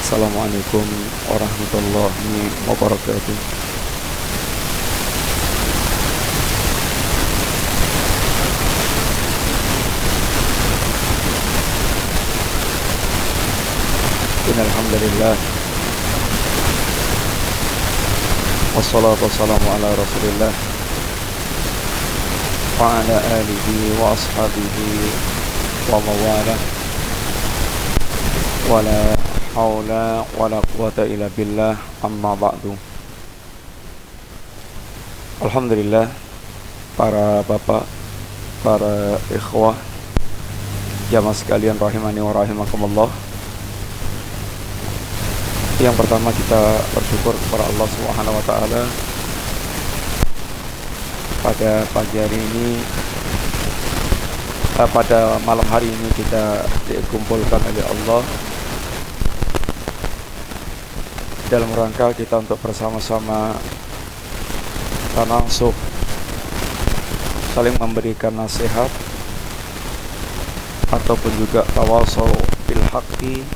Assalamualaikum warahmatullahi wabarakatuh. Innal hamdalillah wassalatu wassalamu ala Rasulillah wa ala alihi wa ashabihi wa mawalah wala haula wala quwata illa billah amma ba'du. Alhamdulillah, para bapak, para ikhwah, jamaah sekalian rahimani wa rahimakumullah. Yang pertama kita bersyukur kepada Allah Subhanahu wa taala pada pagi hari ini, pada malam hari ini kita dikumpulkan oleh Allah dalam rangka kita untuk bersama-sama tanasuk, saling memberikan nasihat ataupun juga tawasau bil haqqi,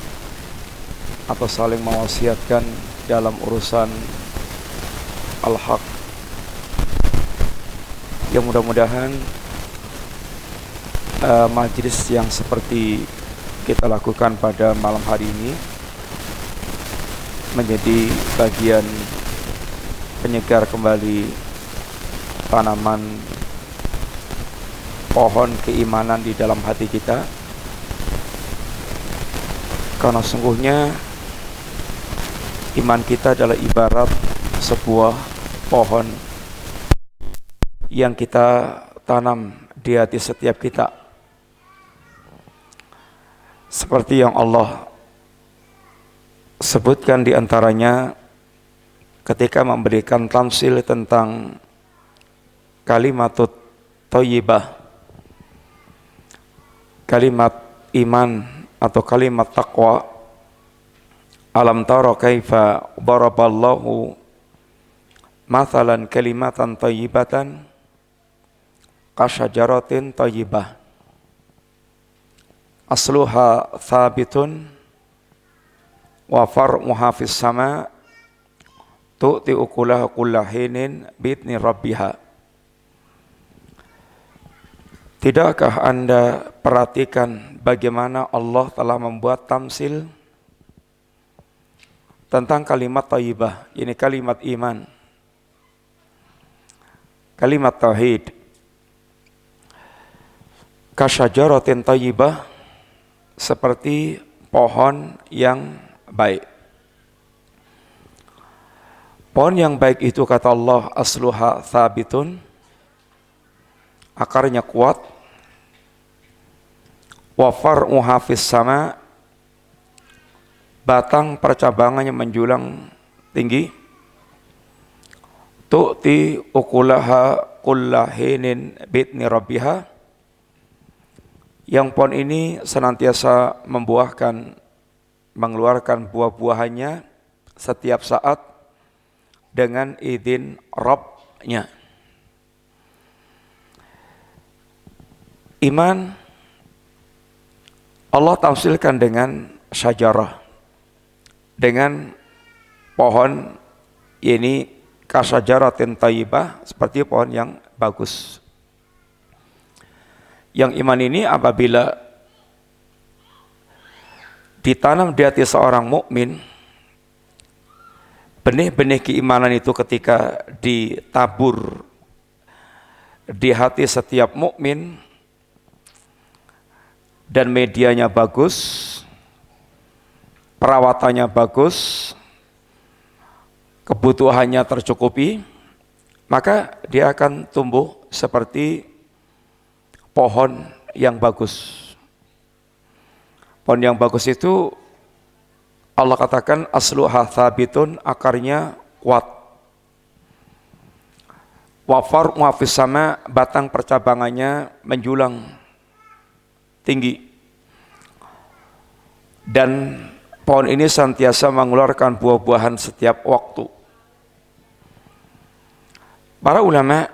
atau saling mewasiatkan dalam urusan al-haq. Yang mudah-mudahan majlis yang seperti kita lakukan pada malam hari ini menjadi bagian penyegar kembali tanaman pohon keimanan di dalam hati kita, karena sungguhnya iman kita adalah ibarat sebuah pohon yang kita tanam di hati setiap kita. Seperti yang Allah sebutkan di antaranya ketika memberikan tamsil tentang kalimatut thayyibah, kalimat iman atau kalimat taqwa. Alam tara kaifa daraballahu mathalan kalimatan thayyibatan kasyajaratin thayyibah asluha thabitun wa far'uha fis sama tu'ti ukulaha kulla hinin bi'idni rabbiha. Tidakkah Anda perhatikan bagaimana Allah telah membuat tamsil tentang kalimat thayyibah, ini kalimat iman, kalimat tauhid. Kasyajaratin thayyibah, seperti pohon yang baik. Pohon yang baik itu kata Allah asluha thabitun, akarnya kuat, wa far'uha fis sama, batang percabangannya menjulang tinggi, tu'ti ukulaha kulla hinin bi'idni rabbiha, yang pohon ini senantiasa membuahkan, mengeluarkan buah-buahannya setiap saat dengan izin Rabb-nya. Iman Allah tamsilkan dengan syajarah, dengan pohon, ini kasyajaratin thayyibah, seperti pohon yang bagus. Yang iman ini apabila ditanam di hati seorang mukmin, benih-benih keimanan itu ketika ditabur di hati setiap mukmin dan medianya bagus, perawatannya bagus, kebutuhannya tercukupi, maka dia akan tumbuh seperti pohon yang bagus. Pohon yang bagus itu Allah katakan asluha thabitun, akarnya kuat. Wa far'uha fis sama, batang percabangannya menjulang tinggi. Dan pohon ini senantiasa mengeluarkan buah-buahan setiap waktu. Para ulama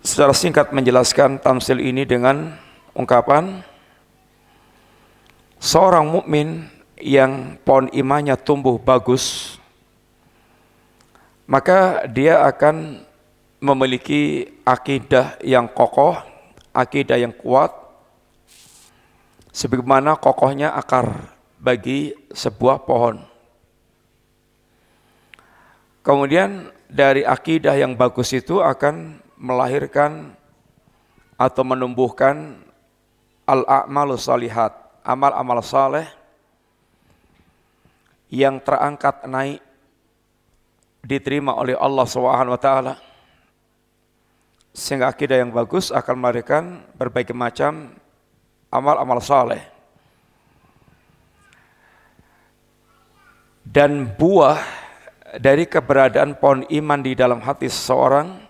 secara singkat menjelaskan tamsil ini dengan ungkapan seorang mukmin yang pohon imannya tumbuh bagus, maka dia akan memiliki akidah yang kokoh, akidah yang kuat, sebagaimana kokohnya akar bagi sebuah pohon. Kemudian dari akidah yang bagus itu akan melahirkan atau menumbuhkan al-a'malus salihat, amal-amal saleh yang terangkat naik, diterima oleh Allah SWT. Sehingga akidah yang bagus akan melahirkan berbagai macam amal-amal saleh. Dan buah dari keberadaan pohon iman di dalam hati seseorang,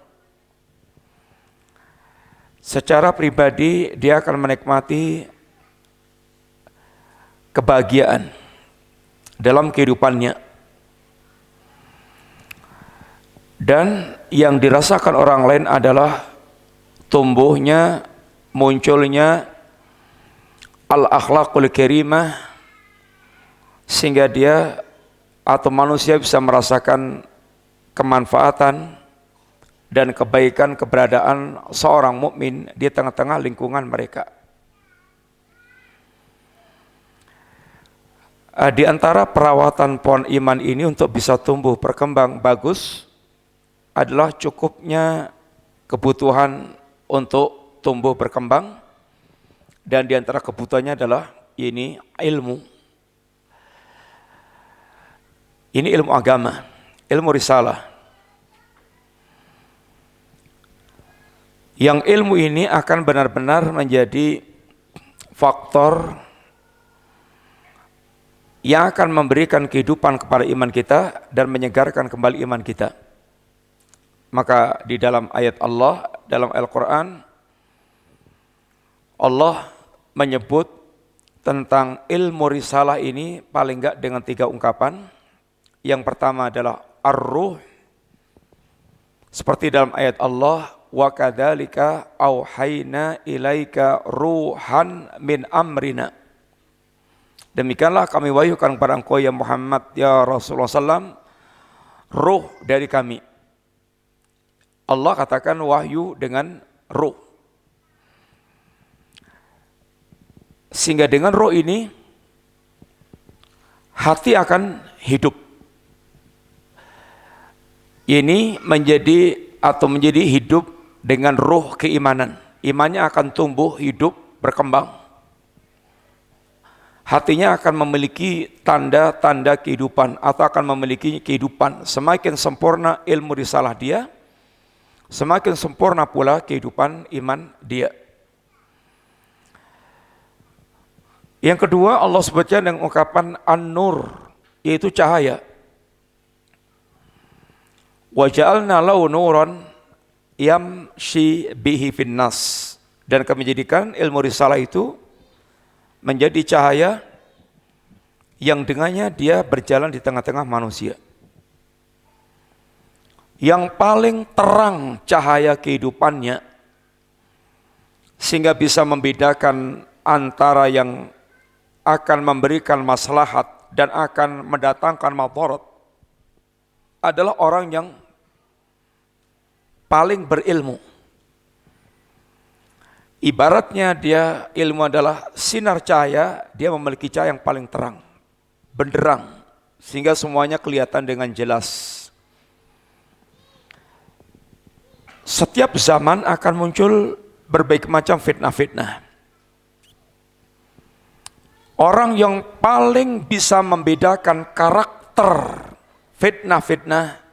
secara pribadi dia akan menikmati kebahagiaan dalam kehidupannya. Dan yang dirasakan orang lain adalah tumbuhnya, munculnya al-akhlaqul karimah, sehingga dia atau manusia bisa merasakan kemanfaatan dan kebaikan keberadaan seorang mukmin di tengah-tengah lingkungan mereka. Di antara perawatan pohon iman ini untuk bisa tumbuh berkembang bagus adalah cukupnya kebutuhan untuk tumbuh berkembang, dan di antara kebutuhannya adalah ini ilmu. Ini ilmu agama, ilmu risalah. Yang ilmu ini akan benar-benar menjadi faktor yang akan memberikan kehidupan kepada iman kita dan menyegarkan kembali iman kita. Maka di dalam ayat Allah, dalam Al-Quran, Allah menyebut tentang ilmu risalah ini paling enggak dengan 3 ungkapan. Yang pertama adalah ar-ruh, seperti dalam ayat Allah, wa kadzalika auhayna ilaika ruhan min amrina. Demikianlah kami wahyukan kepada engkau ya Muhammad ya Rasulullah SAW, ruh dari kami. Allah katakan wahyu dengan ruh. Sehingga dengan ruh ini hati akan hidup. Ini menjadi hidup dengan ruh keimanan. Imannya akan tumbuh, hidup, berkembang. Hatinya akan memiliki tanda-tanda kehidupan atau akan memiliki kehidupan. Semakin sempurna ilmu risalah dia, semakin sempurna pula kehidupan iman dia. Yang kedua, Allah sebutkan dengan ungkapan an-nur, yaitu cahaya. Wa ja'alna lahu nuran yamshi bihi finnas, dan kami jadikan ilmu risalah itu menjadi cahaya yang dengannya dia berjalan di tengah-tengah manusia. Yang paling terang cahaya kehidupannya, sehingga bisa membedakan antara yang akan memberikan maslahat dan akan mendatangkan madarat, adalah orang yang paling berilmu. Ibaratnya dia, ilmu adalah sinar cahaya, dia memiliki cahaya yang paling terang, benderang, sehingga semuanya kelihatan dengan jelas. Setiap zaman akan muncul berbagai macam fitnah-fitnah. Orang yang paling bisa membedakan karakter fitnah-fitnah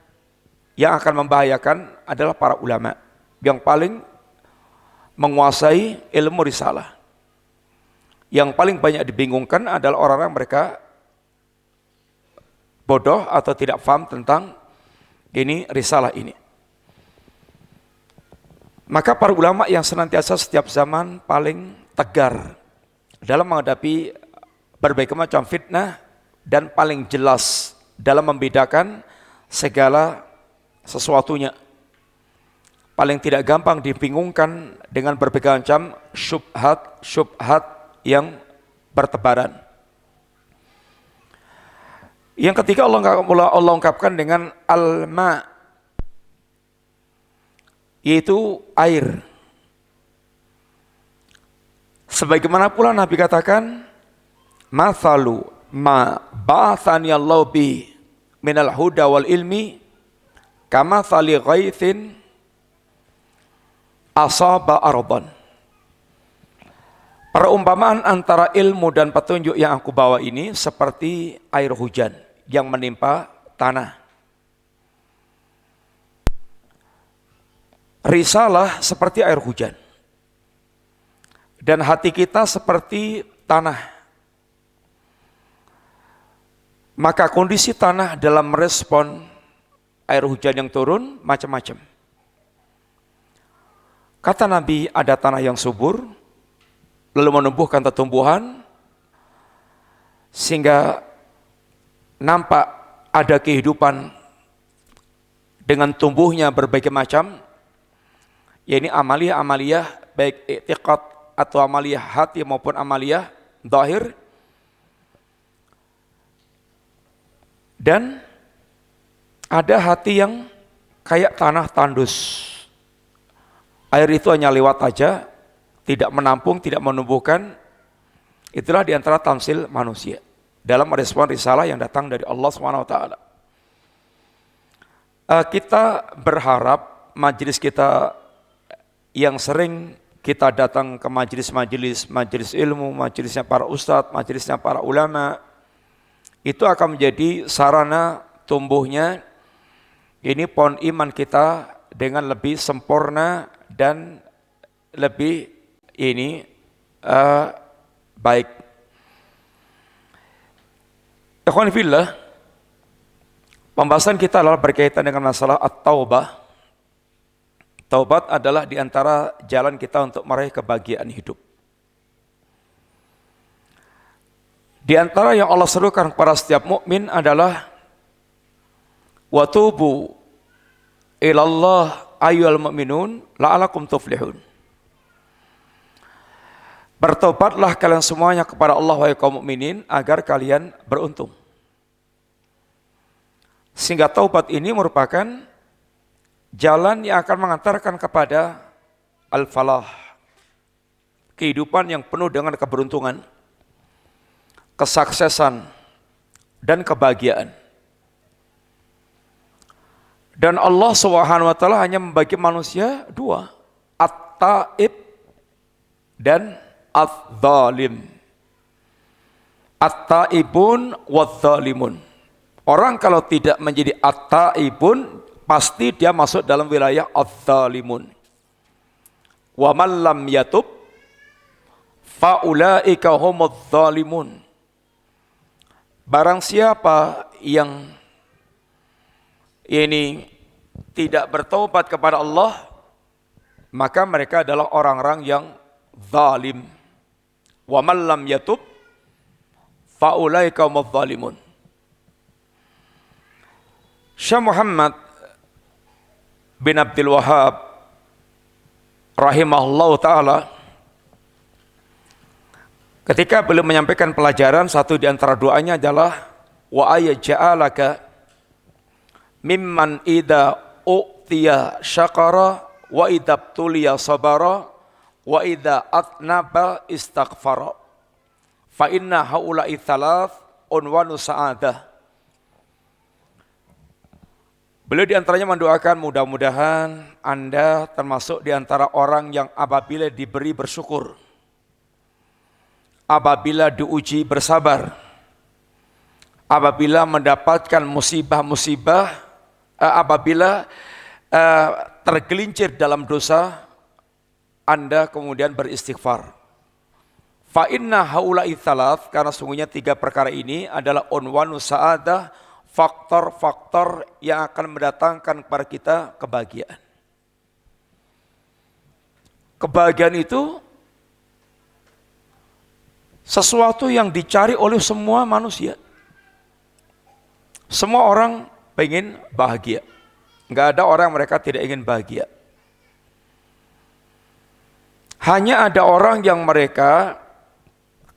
yang akan membahayakan adalah para ulama yang paling menguasai ilmu risalah. Yang paling banyak dibingungkan adalah orang-orang mereka bodoh atau tidak paham tentang ini risalah ini. Maka para ulama yang senantiasa setiap zaman paling tegar dalam menghadapi berbagai macam fitnah dan paling jelas dalam membedakan segala sesuatunya. Paling tidak gampang dibingungkan dengan berbagai macam syubhat yang bertebaran. Yang ketiga Allah ungkapkan dengan al-ma, yaitu air. Sebagaimana pula Nabi katakan, mathalu ma ba'athani Allah bi minal huda wal ilmi kamathali ghaithin asaba ardan. Perumpamaan antara ilmu dan petunjuk yang aku bawa ini seperti air hujan yang menimpa tanah. Risalah seperti air hujan. Dan hati kita seperti tanah. Maka kondisi tanah dalam merespon air hujan yang turun macam-macam. Kata Nabi, ada tanah yang subur, lalu menumbuhkan tumbuhan, sehingga nampak ada kehidupan dengan tumbuhnya berbagai macam, yakni amaliyah-amaliyah, baik i'tiqad atau amaliyah hati maupun amaliyah zahir. Dan ada hati yang kayak tanah tandus. Air itu hanya lewat aja, tidak menampung, tidak menumbuhkan. Itulah diantara tamsil manusia dalam merespon risalah yang datang dari Allah SWT. Kita berharap majelis kita yang sering kita datang ke majelis ilmu, majelisnya para ustadz, majelisnya para ulama, itu akan menjadi sarana tumbuhnya ini pohon iman kita dengan lebih sempurna dan lebih baik. Ikhwan fillah, pembahasan kita adalah berkaitan dengan masalah at-taubah. Taubat adalah diantara jalan kita untuk meraih kebahagiaan hidup. Di antara yang Allah serukan kepada setiap mukmin adalah watubu ilallah ayyuhal mu'minun la'alakum tuflihun. Bertobatlah kalian semuanya kepada Allah wahai kaum mukminin agar kalian beruntung. Sehingga taubat ini merupakan jalan yang akan mengantarkan kepada al-falah, kehidupan yang penuh dengan keberuntungan, kesuksesan, dan kebahagiaan. Dan Allah SWT hanya membagi manusia dua, at-taib dan at-zalim. At-taibun wa-zalimun. Orang kalau tidak menjadi at-taibun, pasti dia masuk dalam wilayah adz-zalimun. Wa man lam yatub fa ulaika humudz zalimun. Barang siapa yang ini tidak bertaubat kepada Allah, maka mereka adalah orang-orang yang zalim. Wa man lam yatub fa ulaika humudz zalimun. Syekh Muhammad bin Abdul Wahhab rahimahullah ta'ala, ketika beliau menyampaikan pelajaran, satu di antara doanya adalah wa ayyaja'alaka mimman idza u'tiya syakara wa idza tuliya sabara wa idza atnaba istaghfara fa inna haula'i thalath unwanu sa'adah. Beliau diantaranya mendoakan mudah-mudahan Anda termasuk diantara orang yang apabila diberi bersyukur, apabila diuji bersabar, apabila mendapatkan musibah-musibah, apabila tergelincir dalam dosa, Anda kemudian beristighfar. Fa inna haula'i thalath, karena sungguhnya tiga perkara ini adalah unwanu sa'adah, faktor-faktor yang akan mendatangkan kepada kita kebahagiaan. Kebahagiaan itu sesuatu yang dicari oleh semua manusia. Semua orang pengen bahagia. Enggak ada orang mereka tidak ingin bahagia. Hanya ada orang yang mereka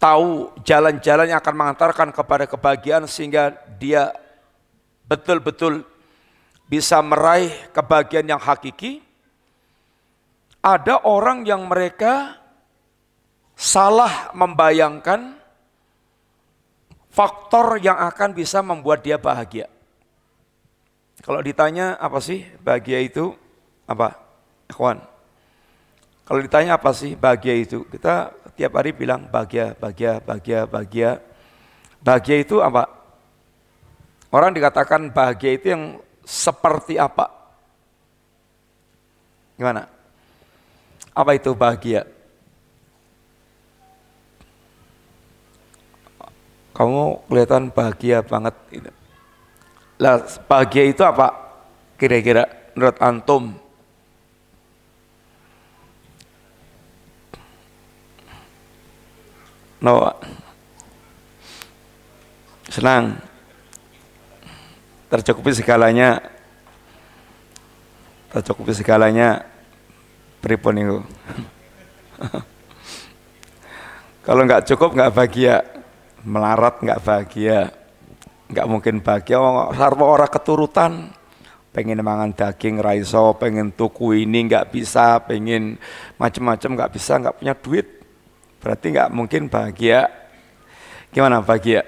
tahu jalan-jalan yang akan mengantarkan kepada kebahagiaan sehingga dia betul-betul bisa meraih kebahagiaan yang hakiki. Ada orang yang mereka salah membayangkan faktor yang akan bisa membuat dia bahagia. Kalau ditanya apa sih bahagia itu? Apa? Ikhwan. Kalau ditanya apa sih bahagia itu? Kita tiap hari bilang bahagia, bahagia, bahagia, bahagia. Bahagia itu apa? Orang dikatakan bahagia itu yang seperti apa? Gimana? Apa itu bahagia? Kamu kelihatan bahagia banget. Lah, bahagia itu apa? Kira-kira menurut antum? No. Senang. Tercukupi segalanya. Tercukupi segalanya. Pripun itu. Kalau nggak cukup nggak bahagia. Melarat nggak bahagia. Nggak mungkin bahagia. Sarwa orang keturutan. Pengen mangan daging raiso, pengen tuku ini nggak bisa, pengen macam-macam nggak bisa, nggak punya duit. Berarti nggak mungkin bahagia. Gimana bahagia?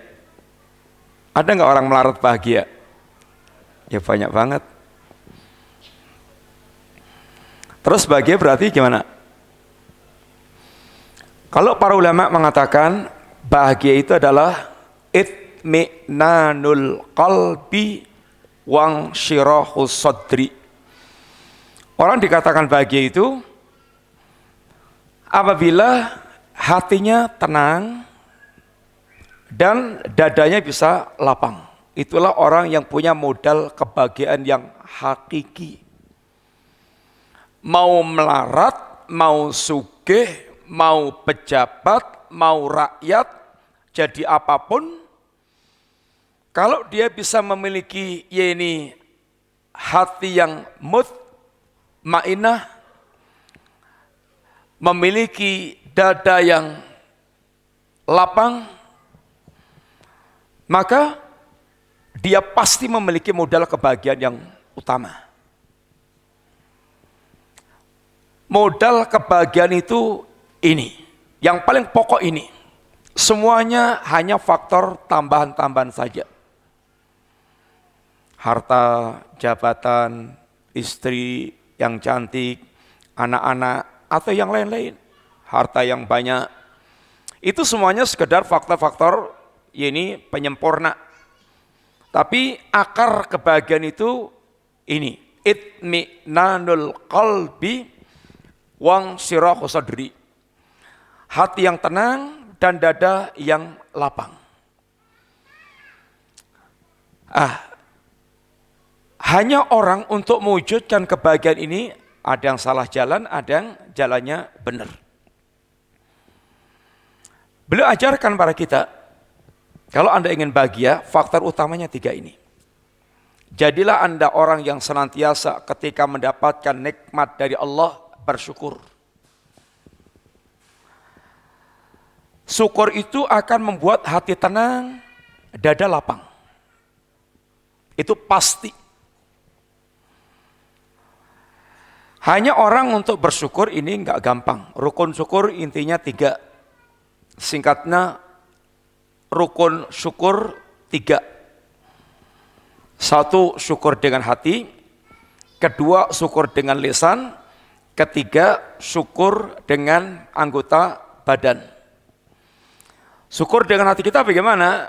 Ada nggak orang melarat bahagia? Ya banyak banget. Terus bahagia berarti gimana? Kalau para ulama mengatakan bahagia itu adalah itminanul qalbi wang syirahus sadri. Orang dikatakan bahagia itu apabila hatinya tenang dan dadanya bisa lapang. Itulah orang yang punya modal kebahagiaan yang hakiki. Mau melarat, mau sugih, mau pejabat, mau rakyat, jadi apapun, kalau dia bisa memiliki hati yang mutmainah, memiliki dada yang lapang, maka dia pasti memiliki modal kebahagiaan yang utama. Modal kebahagiaan itu ini, yang paling pokok ini. Semuanya hanya faktor tambahan-tambahan saja. Harta, jabatan, istri yang cantik, anak-anak, atau yang lain-lain. Harta yang banyak, itu semuanya sekedar faktor-faktor penyempurna. Tapi akar kebahagiaan itu ini, itminanul qalbi wang syirahus sadri. Hati yang tenang dan dada yang lapang. Hanya orang untuk mewujudkan kebahagiaan ini ada yang salah jalan, ada yang jalannya benar. Beliau ajarkan pada kita, kalau Anda ingin bahagia, faktor utamanya 3 ini. Jadilah Anda orang yang senantiasa ketika mendapatkan nikmat dari Allah, bersyukur. Syukur itu akan membuat hati tenang, dada lapang. Itu pasti. Hanya orang untuk bersyukur ini enggak gampang. Rukun syukur intinya 3. Singkatnya, rukun syukur 3. 1, syukur dengan hati. 2, syukur dengan lisan. 3, syukur dengan anggota badan. Syukur dengan hati kita bagaimana?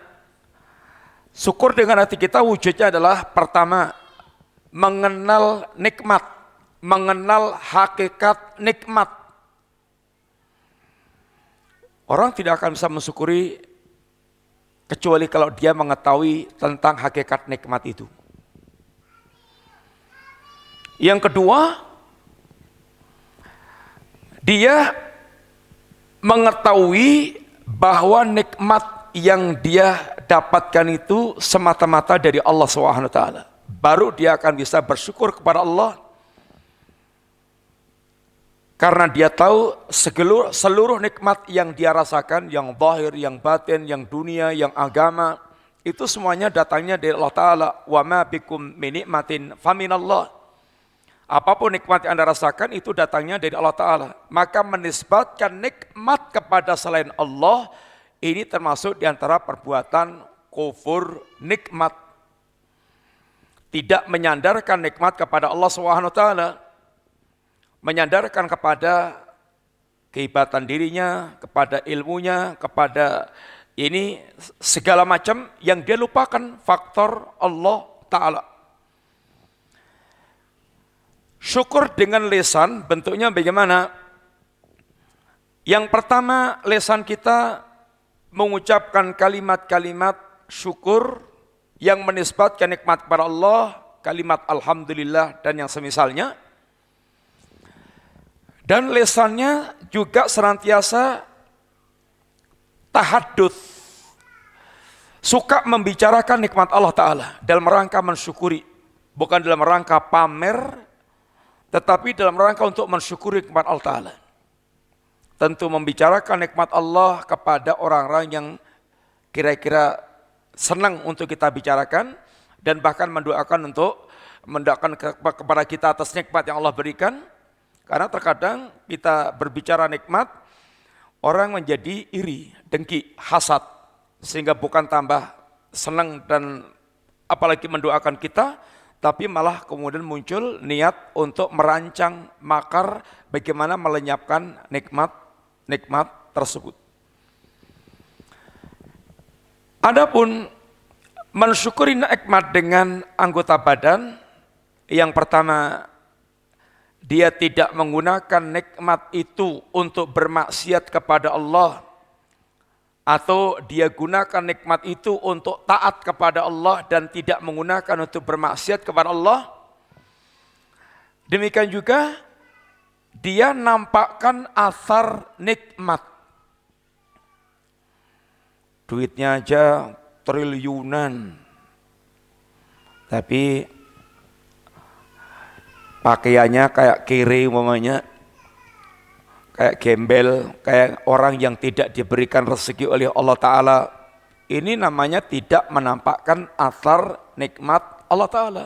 Syukur dengan hati kita wujudnya adalah pertama, mengenal nikmat, mengenal hakikat nikmat. Orang tidak akan bisa mensyukuri kecuali kalau dia mengetahui tentang hakikat nikmat itu. Yang kedua, dia mengetahui bahwa nikmat yang dia dapatkan itu semata-mata dari Allah SWT. Baru dia akan bisa bersyukur kepada Allah. Karena dia tahu seluruh nikmat yang dia rasakan, yang zahir, yang batin, yang dunia, yang agama, itu semuanya datangnya dari Allah Ta'ala. Wa ma bikum min nikmatin faminallah. Apapun nikmat yang Anda rasakan itu datangnya dari Allah Ta'ala. Maka menisbatkan nikmat kepada selain Allah, ini termasuk diantara perbuatan kufur nikmat. Tidak menyandarkan nikmat kepada Allah SWT. Menyandarkan kepada kehebatan dirinya, kepada ilmunya, kepada ini segala macam yang dia lupakan faktor Allah Ta'ala. Syukur dengan lisan bentuknya bagaimana? Yang pertama, lisan kita mengucapkan kalimat-kalimat syukur yang menisbatkan nikmat kepada Allah, kalimat alhamdulillah dan yang semisalnya. Dan lisannya juga senantiasa tahadduts, suka membicarakan nikmat Allah Ta'ala dalam rangka mensyukuri, bukan dalam rangka pamer, tetapi dalam rangka untuk mensyukuri nikmat Allah Ta'ala. Tentu membicarakan nikmat Allah kepada orang-orang yang kira-kira senang untuk kita bicarakan, dan bahkan mendoakan kepada kita atas nikmat yang Allah berikan. Karena terkadang kita berbicara nikmat, orang menjadi iri, dengki, hasad, sehingga bukan tambah senang dan apalagi mendoakan kita, tapi malah kemudian muncul niat untuk merancang makar bagaimana melenyapkan nikmat tersebut. Adapun mensyukuri nikmat dengan anggota badan, yang pertama, dia tidak menggunakan nikmat itu untuk bermaksiat kepada Allah, atau dia gunakan nikmat itu untuk taat kepada Allah dan tidak menggunakan untuk bermaksiat kepada Allah. Demikian juga dia nampakkan asar nikmat. Duitnya aja triliunan, tapi pakaiannya kayak kere umpamanya, kayak gembel, kayak orang yang tidak diberikan rezeki oleh Allah Ta'ala. Ini namanya tidak menampakkan asar nikmat Allah Ta'ala.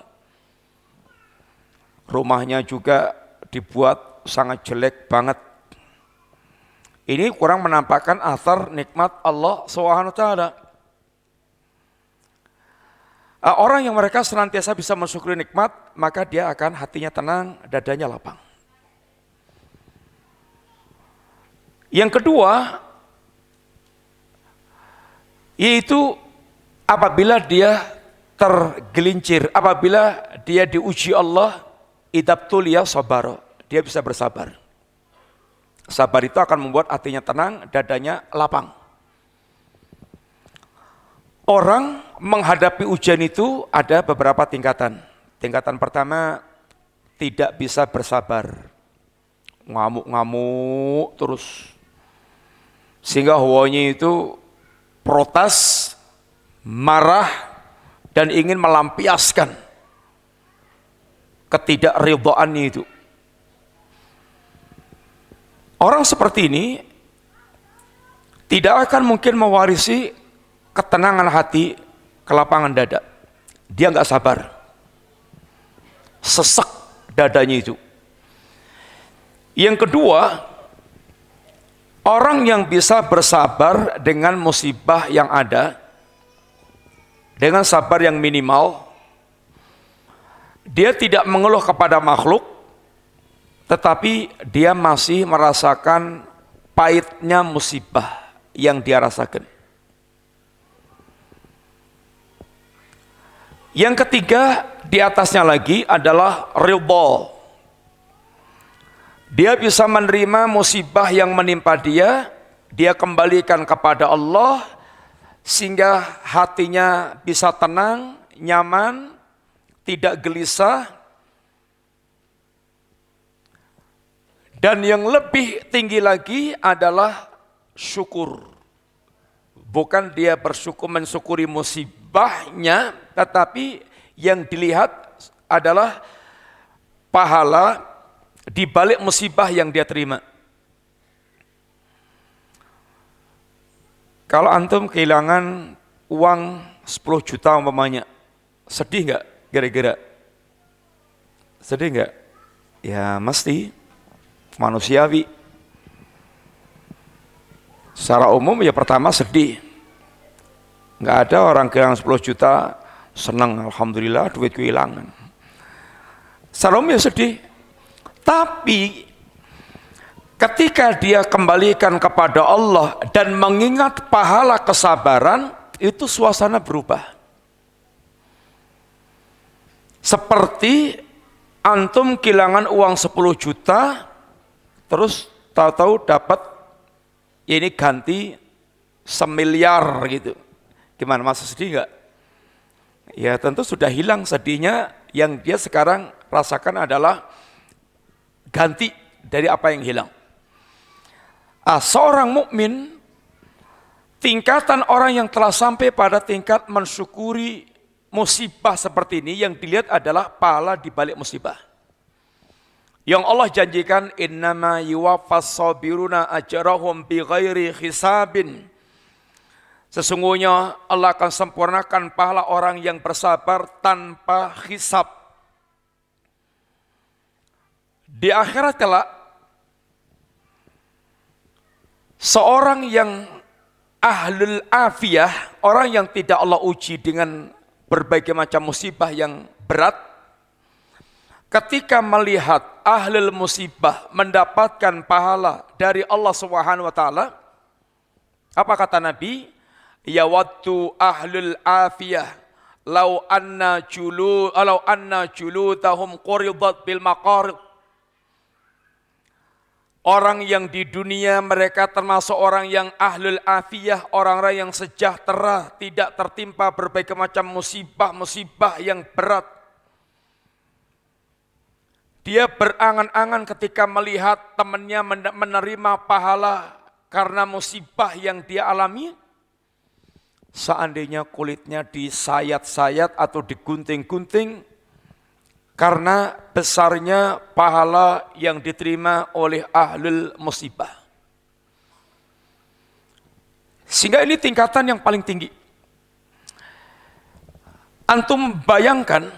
Rumahnya juga dibuat sangat jelek banget. Ini kurang menampakkan asar nikmat Allah SWT. Orang yang mereka senantiasa bisa mensyukuri nikmat, maka dia akan hatinya tenang, dadanya lapang. Yang kedua, yaitu apabila dia tergelincir, apabila dia diuji Allah, idabtulia sabaro, dia bisa bersabar. Sabar itu akan membuat hatinya tenang, dadanya lapang. Orang menghadapi ujian itu ada beberapa tingkatan. Tingkatan pertama, tidak bisa bersabar. Ngamuk-ngamuk terus. Sehingga hawanya itu protes, marah, dan ingin melampiaskan ketidakridhaannya itu. Orang seperti ini tidak akan mungkin mewarisi ketenangan hati, kelapangan dada. Dia nggak sabar, sesek dadanya itu. Yang kedua, orang yang bisa bersabar dengan musibah yang ada, dengan sabar yang minimal, dia tidak mengeluh kepada makhluk, tetapi dia masih merasakan pahitnya musibah yang dia rasakan. Yang ketiga, di atasnya lagi adalah ridha. Dia bisa menerima musibah yang menimpa dia kembalikan kepada Allah, sehingga hatinya bisa tenang, nyaman, tidak gelisah. Dan yang lebih tinggi lagi adalah syukur. Bukan dia bersyukur mensyukuri musibahnya, tetapi yang dilihat adalah pahala di balik musibah yang dia terima. Kalau antum kehilangan uang 10 juta umpamanya, sedih nggak kira-kira? Sedih nggak? Ya mesti, manusiawi. Secara umum ya pertama sedih. Nggak ada orang kehilangan 10 juta senang, alhamdulillah duit kehilangan. Secara umum ya sedih. Tapi ketika dia kembalikan kepada Allah dan mengingat pahala kesabaran, itu suasana berubah. Seperti antum kehilangan uang 10 juta, terus tahu-tahu dapat ini ganti 1 miliar gitu. Gimana, masa sedih nggak? Ya tentu sudah hilang sedihnya, yang dia sekarang rasakan adalah ganti dari apa yang hilang. Seorang mukmin, tingkatan orang yang telah sampai pada tingkat mensyukuri musibah seperti ini, yang dilihat adalah pahala di balik musibah. Yang Allah janjikan, innama yuwaffas sabiruna ajrahum bighairi hisabin. Sesungguhnya Allah akan sempurnakan pahala orang yang bersabar tanpa hisab. Di akhirat kelak, seorang yang ahlul afiyah, orang yang tidak Allah uji dengan berbagai macam musibah yang berat, ketika melihat ahlul musibah mendapatkan pahala dari Allah Subhanahu wa taala, apa kata Nabi? Yawaddu ahlul afiyah law anna juludahum quridat bil maqarid. Orang yang di dunia mereka termasuk orang yang ahlul afiyah, orang-orang yang sejahtera, tidak tertimpa berbagai macam musibah-musibah yang berat. Dia berangan-angan ketika melihat temannya menerima pahala karena musibah yang dia alami. Seandainya kulitnya disayat-sayat atau digunting-gunting, karena besarnya pahala yang diterima oleh ahlul musibah. Sehingga ini tingkatan yang paling tinggi. Antum bayangkan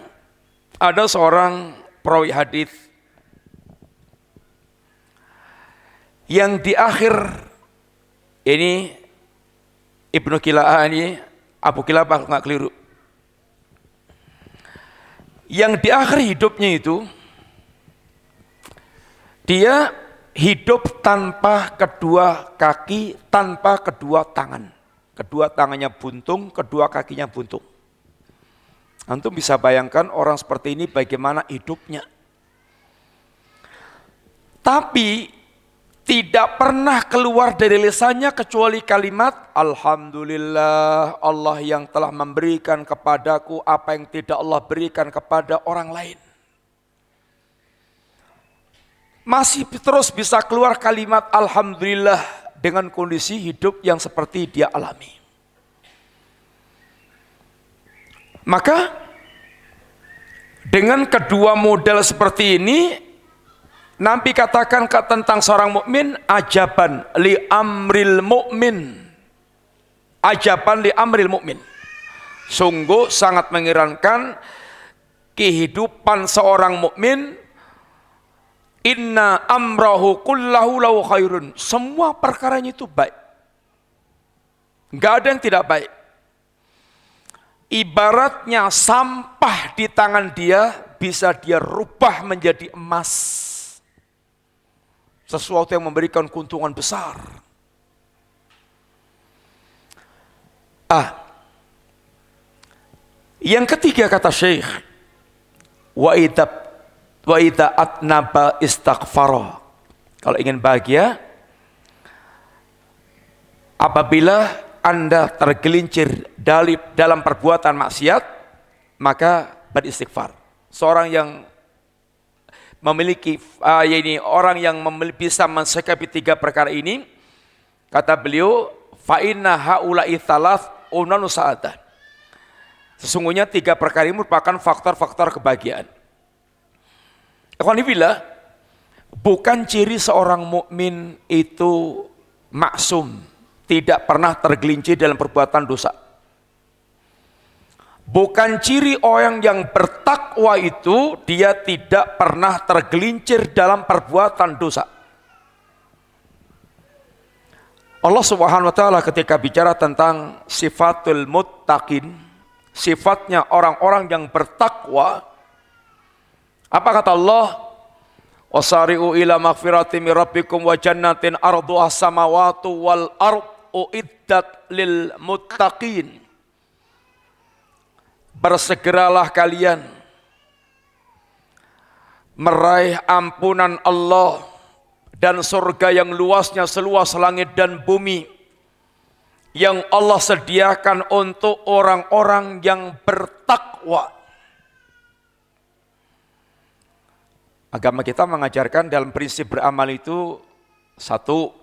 ada seorang perawi hadis yang di akhir ini, Ibnu Kila'ah ini, Abu Kilabah nggak keliru, yang di akhir hidupnya itu dia hidup tanpa kedua kaki, tanpa kedua tangan. Kedua tangannya buntung, kedua kakinya buntung. Antum bisa bayangkan orang seperti ini bagaimana hidupnya. Tapi tidak pernah keluar dari lisannya kecuali kalimat alhamdulillah, Allah yang telah memberikan kepadaku apa yang tidak Allah berikan kepada orang lain. Masih terus bisa keluar kalimat alhamdulillah dengan kondisi hidup yang seperti dia alami. Maka dengan kedua model seperti ini, Nabi katakan tentang seorang mukmin, ajaban li amril mukmin. Ajaban li amril mukmin. Sungguh sangat mengerankan kehidupan seorang mukmin. Inna amrahu kullahu lahu khairun. Semua perkaranya itu baik. Enggak ada yang tidak baik. Ibaratnya sampah di tangan dia bisa dia rubah menjadi emas. Sesuatu yang memberikan keuntungan besar. Yang ketiga kata Syekh, wa idza atnaba istaghfara. Kalau ingin bahagia, apabila Anda tergelincir dalam perbuatan maksiat, maka beristighfar. Seorang yang memiliki orang yang bisa mensikapi 3 perkara ini, kata beliau, fa inna haula'i thalath unanu sa'adah. Sesungguhnya 3 perkara ini merupakan faktor-faktor kebahagiaan. Ikhwanifillah, Bukan ciri seorang mukmin itu maksum, tidak pernah tergelincir dalam perbuatan dosa. Bukan ciri orang yang bertakwa itu dia tidak pernah tergelincir dalam perbuatan dosa. Allah Subhanahu wa taala ketika bicara tentang sifatul muttaqin, sifatnya orang-orang yang bertakwa, apa kata Allah? Wasari'u ila maghfirati min rabbikum wa jannatin arduha samawati wal ard uiddat lil muttaqin. Bersegeralah kalian meraih ampunan Allah dan surga yang luasnya seluas langit dan bumi yang Allah sediakan untuk orang-orang yang bertakwa. Agama kita mengajarkan dalam prinsip beramal itu satu,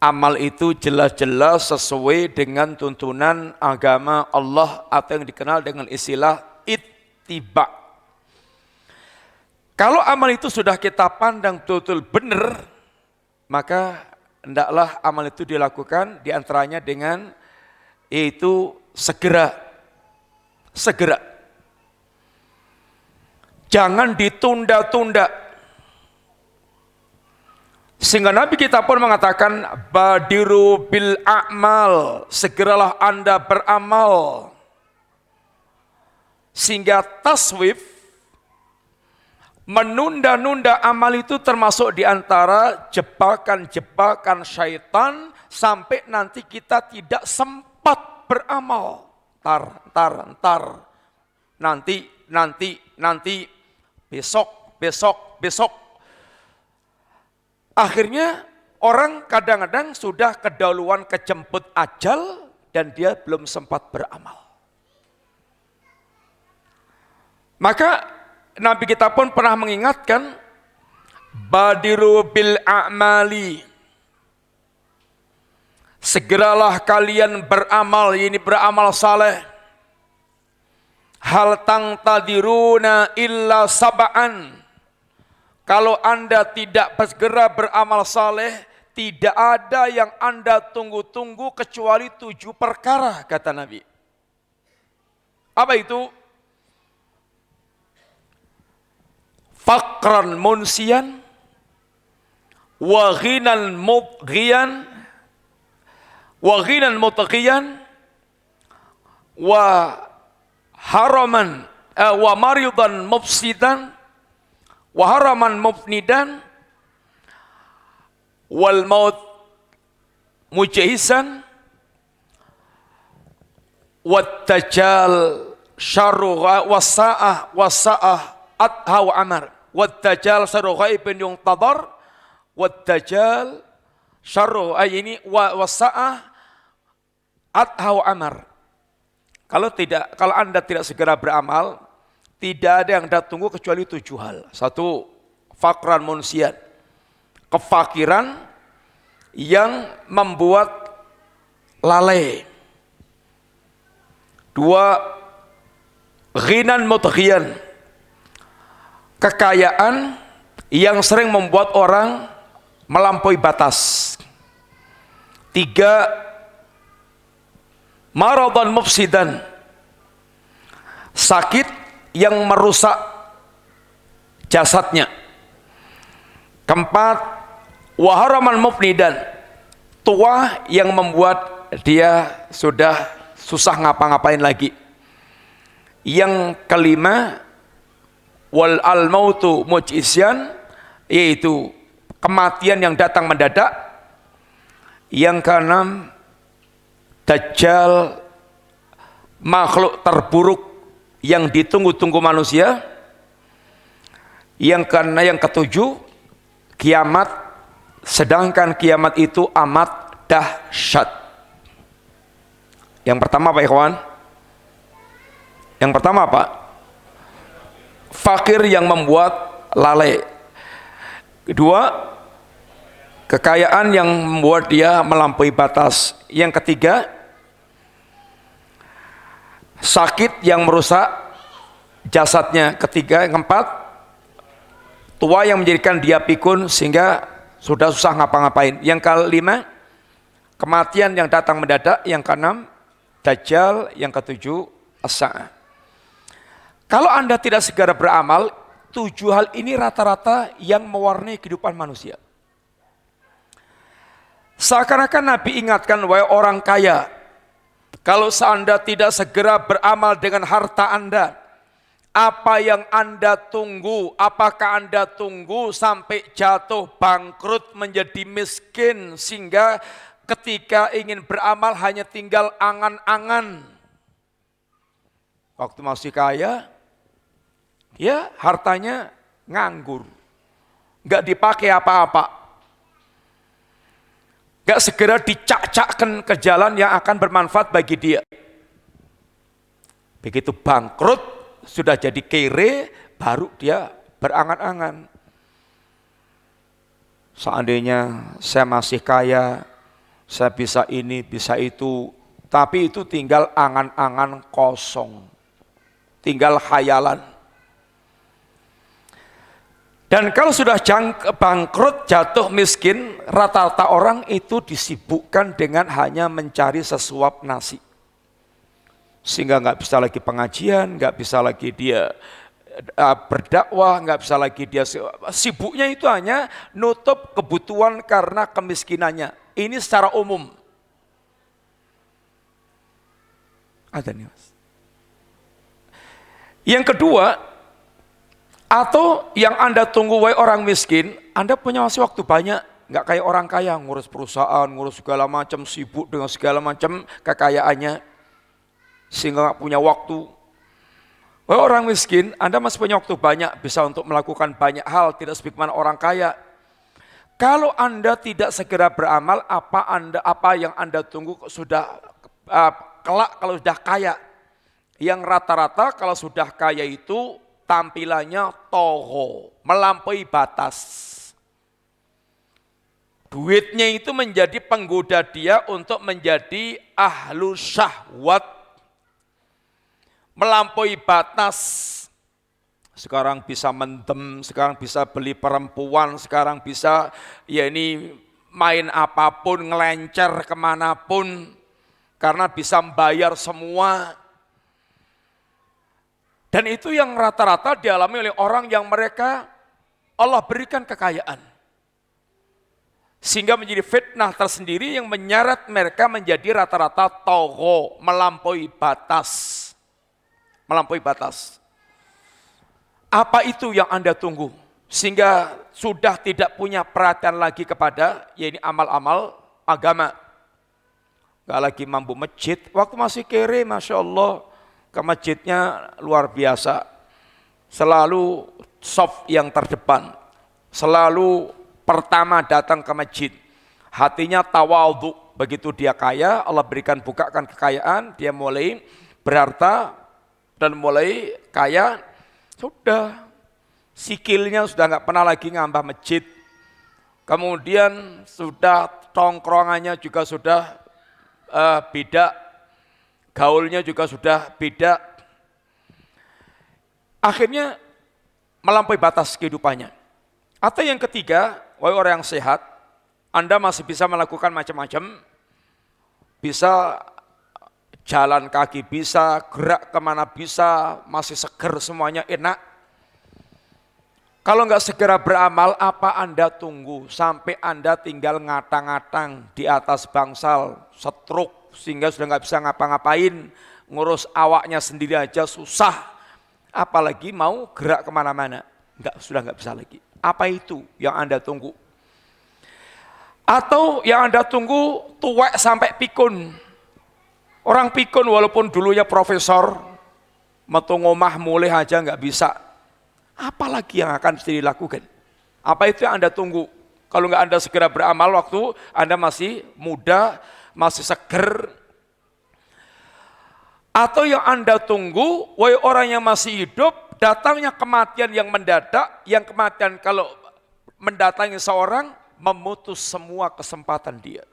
amal itu jelas-jelas sesuai dengan tuntunan agama Allah atau yang dikenal dengan istilah ittiba. Kalau amal itu sudah kita pandang betul-betul benar, maka hendaklah amal itu dilakukan diantaranya dengan yaitu segera. Jangan ditunda-tunda. Sehingga Nabi kita pun mengatakan badiru bil a'mal, segeralah Anda beramal. Sehingga taswif, menunda-nunda amal itu termasuk diantara jebakan-jebakan syaitan sampai nanti kita tidak sempat beramal. Ntar, nanti, besok. Akhirnya orang kadang-kadang sudah kedahuluan kejemput ajal dan dia belum sempat beramal. Maka Nabi kita pun pernah mengingatkan badiru bil a'mali, segeralah kalian beramal, ini beramal saleh. Hal tangtadiruna illa sab'an, kalau Anda tidak segera beramal saleh, tidak ada yang Anda tunggu-tunggu kecuali 7 perkara, kata Nabi. Apa itu? Faqran munsian, wa ghinan mutghiyan, wa haraman, wa maridan mufsidan, wa haraman mufnidan, wal maut mujahisan, wat dajjal syarru wasa'ah adha wa amar, wat dajjal syarru ghaibin yuntadhar, wat dajjal syarru ayini wasa'ah adha wa amar. Kalau Anda tidak segera beramal, tidak ada yang Anda tunggu kecuali 7 hal. 1, faqran munsian, kefakiran yang membuat lalai. 2, ghinan mutghiyan, kekayaan yang sering membuat orang melampaui batas. 3, maradan mufsidan, sakit yang merusak jasadnya. 4, waharaman mufnidan, tua yang membuat dia sudah susah ngapa-ngapain lagi. Yang 5, wal al mautu mujisyan, yaitu kematian yang datang mendadak. Yang 6, dajjal, makhluk terburuk yang ditunggu-tunggu manusia. Yang 7, kiamat, sedangkan kiamat itu amat dahsyat. Yang pertama apa ikhwan? Yang pertama apa? Fakir yang membuat lalai. Kedua, kekayaan yang membuat dia melampaui batas. Yang ketiga, sakit yang merusak jasadnya. Ketiga, yang keempat, tua yang menjadikan dia pikun sehingga sudah susah ngapa-ngapain. Yang kelima, kematian yang datang mendadak. Yang keenam, Dajjal. Yang ketujuh, as-sa'ah. Kalau Anda tidak segera beramal, 7 hal ini rata-rata yang mewarnai kehidupan manusia. Seakan-akan Nabi ingatkan, wahai orang kaya, kalau Anda tidak segera beramal dengan harta Anda, apa yang Anda tunggu? Apakah Anda tunggu sampai jatuh bangkrut menjadi miskin sehingga ketika ingin beramal hanya tinggal angan-angan? Waktu masih kaya, ya hartanya nganggur, nggak dipakai apa-apa, nggak segera dicak-cakkan ke jalan yang akan bermanfaat bagi dia. Begitu bangkrut, sudah jadi kere, baru dia berangan-angan. Seandainya saya masih kaya, saya bisa ini, bisa itu, tapi itu tinggal angan-angan kosong, tinggal khayalan. Dan kalau sudah bangkrut, jatuh miskin, rata-rata orang itu disibukkan dengan hanya mencari sesuap nasi. Sehingga nggak bisa lagi pengajian, nggak bisa lagi dia berdakwah, nggak bisa lagi dia sibuknya itu hanya nutup kebutuhan karena kemiskinannya. Ini secara umum. Ada nih Mas. Yang kedua, atau yang Anda tunggu wahai orang miskin, Anda punya masih waktu banyak, nggak kayak orang kaya ngurus perusahaan, ngurus segala macam, sibuk dengan segala macam kekayaannya, sehingga nggak punya waktu. Wahai orang miskin, Anda masih punya waktu banyak, bisa untuk melakukan banyak hal, tidak sebagaimana orang kaya. Kalau Anda tidak segera beramal, apa yang Anda tunggu sudah kelak kalau sudah kaya? Yang rata-rata kalau sudah kaya itu tampilannya toho, melampaui batas. Duitnya itu menjadi penggoda dia untuk menjadi ahlu syahwat, melampaui batas. Sekarang bisa mendem, sekarang bisa beli perempuan, sekarang bisa ya ini main apapun, ngelencer kemanapun, karena bisa membayar semua. Dan itu yang rata-rata dialami oleh orang yang mereka Allah berikan kekayaan. Sehingga menjadi fitnah tersendiri yang menyeret mereka menjadi rata-rata togho, melampaui batas. Melampaui batas. Apa itu yang Anda tunggu? Sehingga sudah tidak punya perhatian lagi kepada yaitu amal-amal agama. Gak lagi mampu masjid. Waktu masih kere, Masya Allah, ke masjidnya luar biasa. Selalu soft yang terdepan. Selalu pertama datang ke masjid. Hatinya tawadhu. Begitu dia kaya, Allah berikan bukakan kekayaan, dia mulai berharta, dan mulai kaya, sudah sikilnya sudah nggak pernah lagi ngambah masjid. Kemudian sudah tongkrongannya juga sudah beda, gaulnya juga sudah beda. Akhirnya melampaui batas kehidupannya. Atau yang ketiga, wahai orang yang sehat, Anda masih bisa melakukan macam-macam, bisa jalan kaki bisa, gerak kemana bisa, masih seger semuanya enak. Kalau nggak segera beramal, apa Anda tunggu sampai Anda tinggal ngatang-ngatang di atas bangsal, stroke, sehingga sudah nggak bisa ngapa-ngapain, ngurus awaknya sendiri aja susah, apalagi mau gerak kemana-mana, sudah nggak bisa lagi. Apa itu yang Anda tunggu? Atau yang Anda tunggu tuwek sampai pikun. Orang pikun walaupun dulunya profesor, metu ngomah mulai aja nggak bisa. Apalagi yang akan mesti dilakukan? Apa itu yang Anda tunggu? Kalau nggak Anda segera beramal waktu Anda masih muda, masih seger. Atau yang Anda tunggu, wahai orang yang masih hidup, datangnya kematian yang mendadak, yang kematian kalau mendatangi seorang, memutus semua kesempatan dia.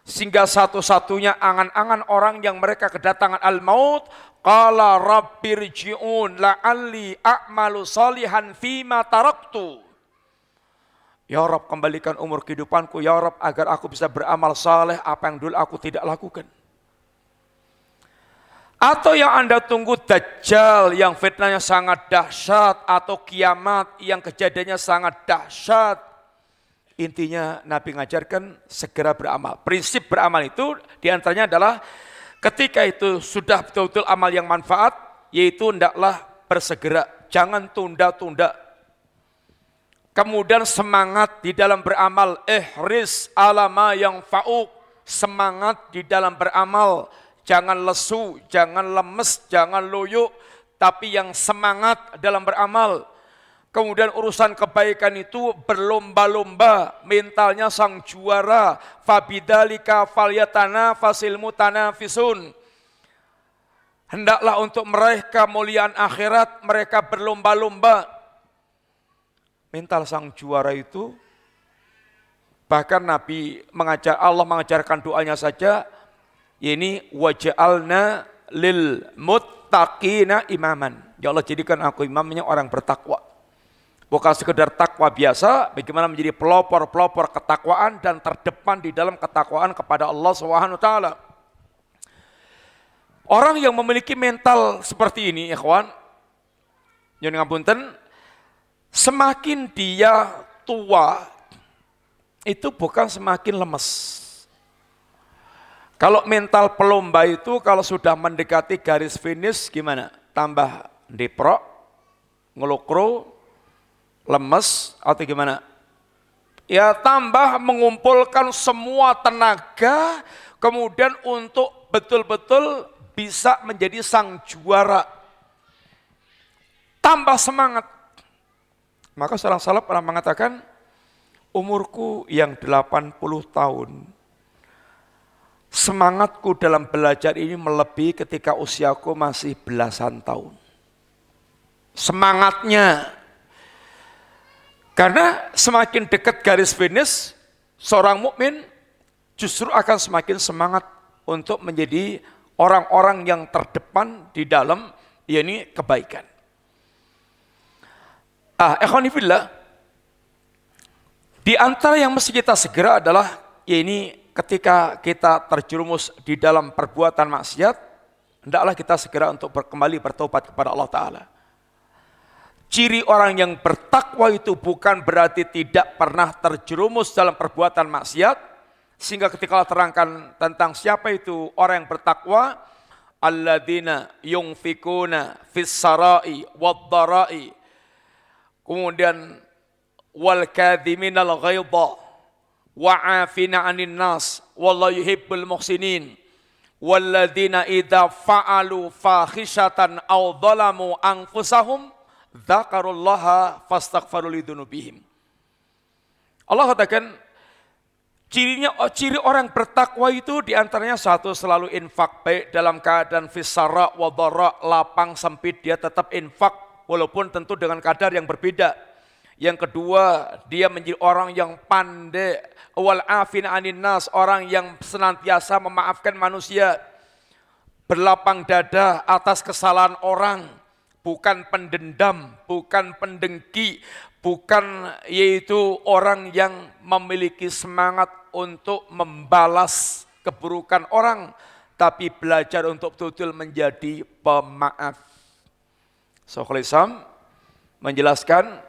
Sehingga satu-satunya angan-angan orang yang mereka kedatangan al-maut, qala rabbirji'un la'alli a'malu salihan fima taraktu. Ya Rabb, kembalikan umur kehidupanku ya Rabb agar aku bisa beramal saleh apa yang dulu aku tidak lakukan. Atau yang Anda tunggu Dajjal yang fitnahnya sangat dahsyat, atau kiamat yang kejadiannya sangat dahsyat. Intinya Nabi mengajarkan segera beramal. Prinsip beramal itu diantaranya adalah ketika itu sudah betul-betul amal yang manfaat, yaitu hendaklah bersegera, jangan tunda-tunda. Kemudian semangat di dalam beramal, ihris alama yang fa'uk, semangat di dalam beramal. Jangan lesu, jangan lemes, jangan loyo, tapi yang semangat dalam beramal. Kemudian urusan kebaikan itu berlomba-lomba, mentalnya sang juara. Fabidzalika falyatanafasil mutanafisun. Hendaklah untuk meraih kemuliaan akhirat mereka berlomba-lomba. Mental sang juara itu, bahkan Nabi Allah mengajarkan doanya saja, ini waj'alna lil muttaqina imaman. Ya Allah, jadikan aku imamnya orang bertakwa. Bukan sekedar takwa biasa, bagaimana menjadi pelopor-pelopor ketakwaan dan terdepan di dalam ketakwaan kepada Allah Subhanahu wa taala. Orang yang memiliki mental seperti ini, ikhwan, nyuwun ngapunten, semakin dia tua itu bukan semakin lemes. Kalau mental pelomba itu kalau sudah mendekati garis finish gimana? Tambah deprok, ngelukro, lemes atau gimana? Ya tambah mengumpulkan semua tenaga kemudian untuk betul-betul bisa menjadi sang juara. Tambah semangat. Maka seorang salaf pernah mengatakan, umurku yang 80 tahun, semangatku dalam belajar ini melebihi ketika usiaku masih belasan tahun. Semangatnya. Karena semakin dekat garis finish, seorang mukmin justru akan semakin semangat untuk menjadi orang-orang yang terdepan di dalam yakni kebaikan. Ikhwani fillah, di antara yang mesti kita segera adalah yakni ketika kita terjerumus di dalam perbuatan maksiat, hendaklah kita segera untuk kembali bertobat kepada Allah Ta'ala. Ciri orang yang bertakwa itu bukan berarti tidak pernah terjerumus dalam perbuatan maksiat, sehingga ketika Allah terangkan tentang siapa itu orang yang bertakwa, alladzina yunfikuna fis sarai wad dharai, kemudian wal kadhiminal ghaidha wa'afina 'anil nas wallahu yuhibbul muhsinin walladzina idza fa'alu fakhishatan aw dhalamu anfusahum dzakarullaha fastaghfaru lidzunubihim. Allah katakan ciri orang bertakwa itu diantaranya satu, selalu infak, baik dalam keadaan fisara wa dharra, lapang sempit dia tetap infak walaupun tentu dengan kadar yang berbeda. Yang kedua, dia menjadi orang yang pandai, wal afin anin nas, orang yang senantiasa memaafkan manusia, berlapang dada atas kesalahan orang, bukan pendendam, bukan pendengki, bukan yaitu orang yang memiliki semangat untuk membalas keburukan orang, tapi belajar untuk betul-betul menjadi pemaaf. Syekhul Islam menjelaskan,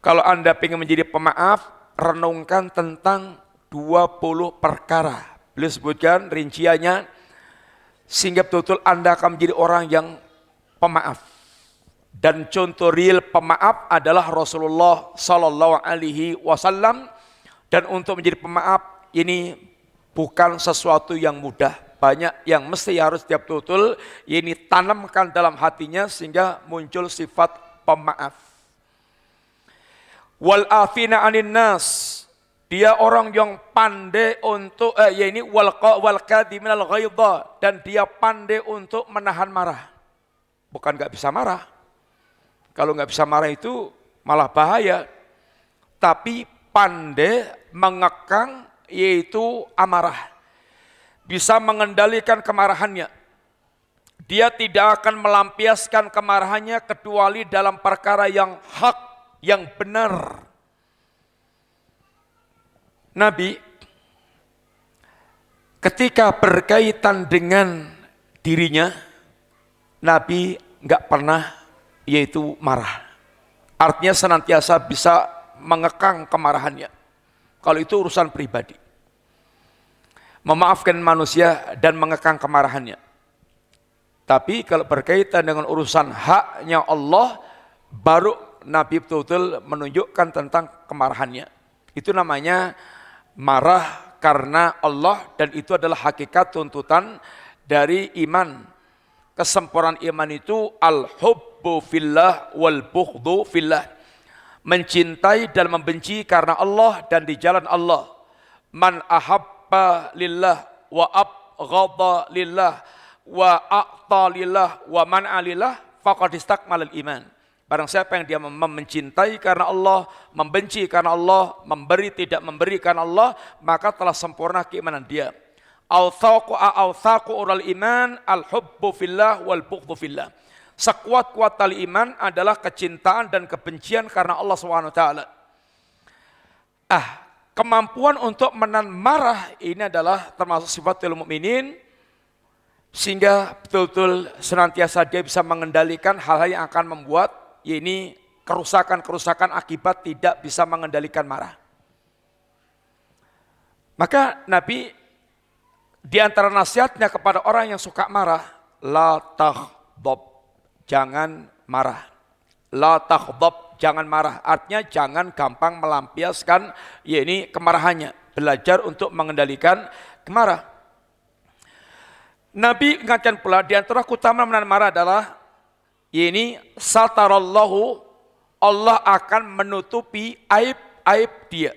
kalau Anda ingin menjadi pemaaf, renungkan tentang 20 perkara. Beliau sebutkan rinciannya, sehingga betul-betul Anda akan menjadi orang yang pemaaf. Dan contoh real pemaaf adalah Rasulullah Sallallahu Alaihi Wasallam. Dan untuk menjadi pemaaf ini bukan sesuatu yang mudah. Banyak yang mesti harus dia betul-betul ini tanamkan dalam hatinya sehingga muncul sifat pemaaf. Wal afina anin nas, dia orang yang pandai untuk wal kadhiminal ghaidha, dan dia pandai untuk menahan marah. Bukan enggak bisa marah. Kalau enggak bisa marah itu malah bahaya. Tapi pandai mengekang yaitu amarah. bisa mengendalikan kemarahannya. Dia tidak akan melampiaskan kemarahannya kecuali dalam perkara yang hak, yang benar. Nabi ketika berkaitan dengan dirinya, Nabi enggak pernah yaitu marah. Artinya senantiasa bisa mengekang kemarahannya. Kalau itu urusan pribadi. Memaafkan manusia dan mengekang kemarahannya. Tapi kalau berkaitan dengan urusan haknya Allah, baru Nabi betul-betul menunjukkan tentang kemarahannya. Itu namanya marah karena Allah, dan itu adalah hakikat tuntutan dari iman. Kesempurnaan iman itu al-hubbu fillah wal bughdhu fillah. Mencintai dan membenci karena Allah dan di jalan Allah. Man ahabba lillah wa abghadha lillah wa a'ta lillah wa man'a lillah faqad istakmalal iman. Barang siapa yang dia mencintai karena Allah, membenci karena Allah, memberi tidak memberi karena Allah, maka telah sempurna keimanan dia. Al-thaqu ural iman al-hubbu fillah wal bughdhu fillah. Sekuat-kuat tali iman adalah kecintaan dan kebencian karena Allah SWT. Kemampuan untuk menahan marah ini adalah termasuk sifatul mukminin, sehingga betul-betul senantiasa dia bisa mengendalikan hal-hal yang akan membuat ini kerusakan-kerusakan akibat tidak bisa mengendalikan marah. Maka Nabi di antara nasihatnya kepada orang yang suka marah, la taghdab, jangan marah. La taghdab, jangan marah. Artinya jangan gampang melampiaskan ini kemarahannya. Belajar untuk mengendalikan kemarah. Nabi ingatkan pula di antara keutamaan menahan marah adalah ini satarallahu, Allah akan menutupi aib-aib dia.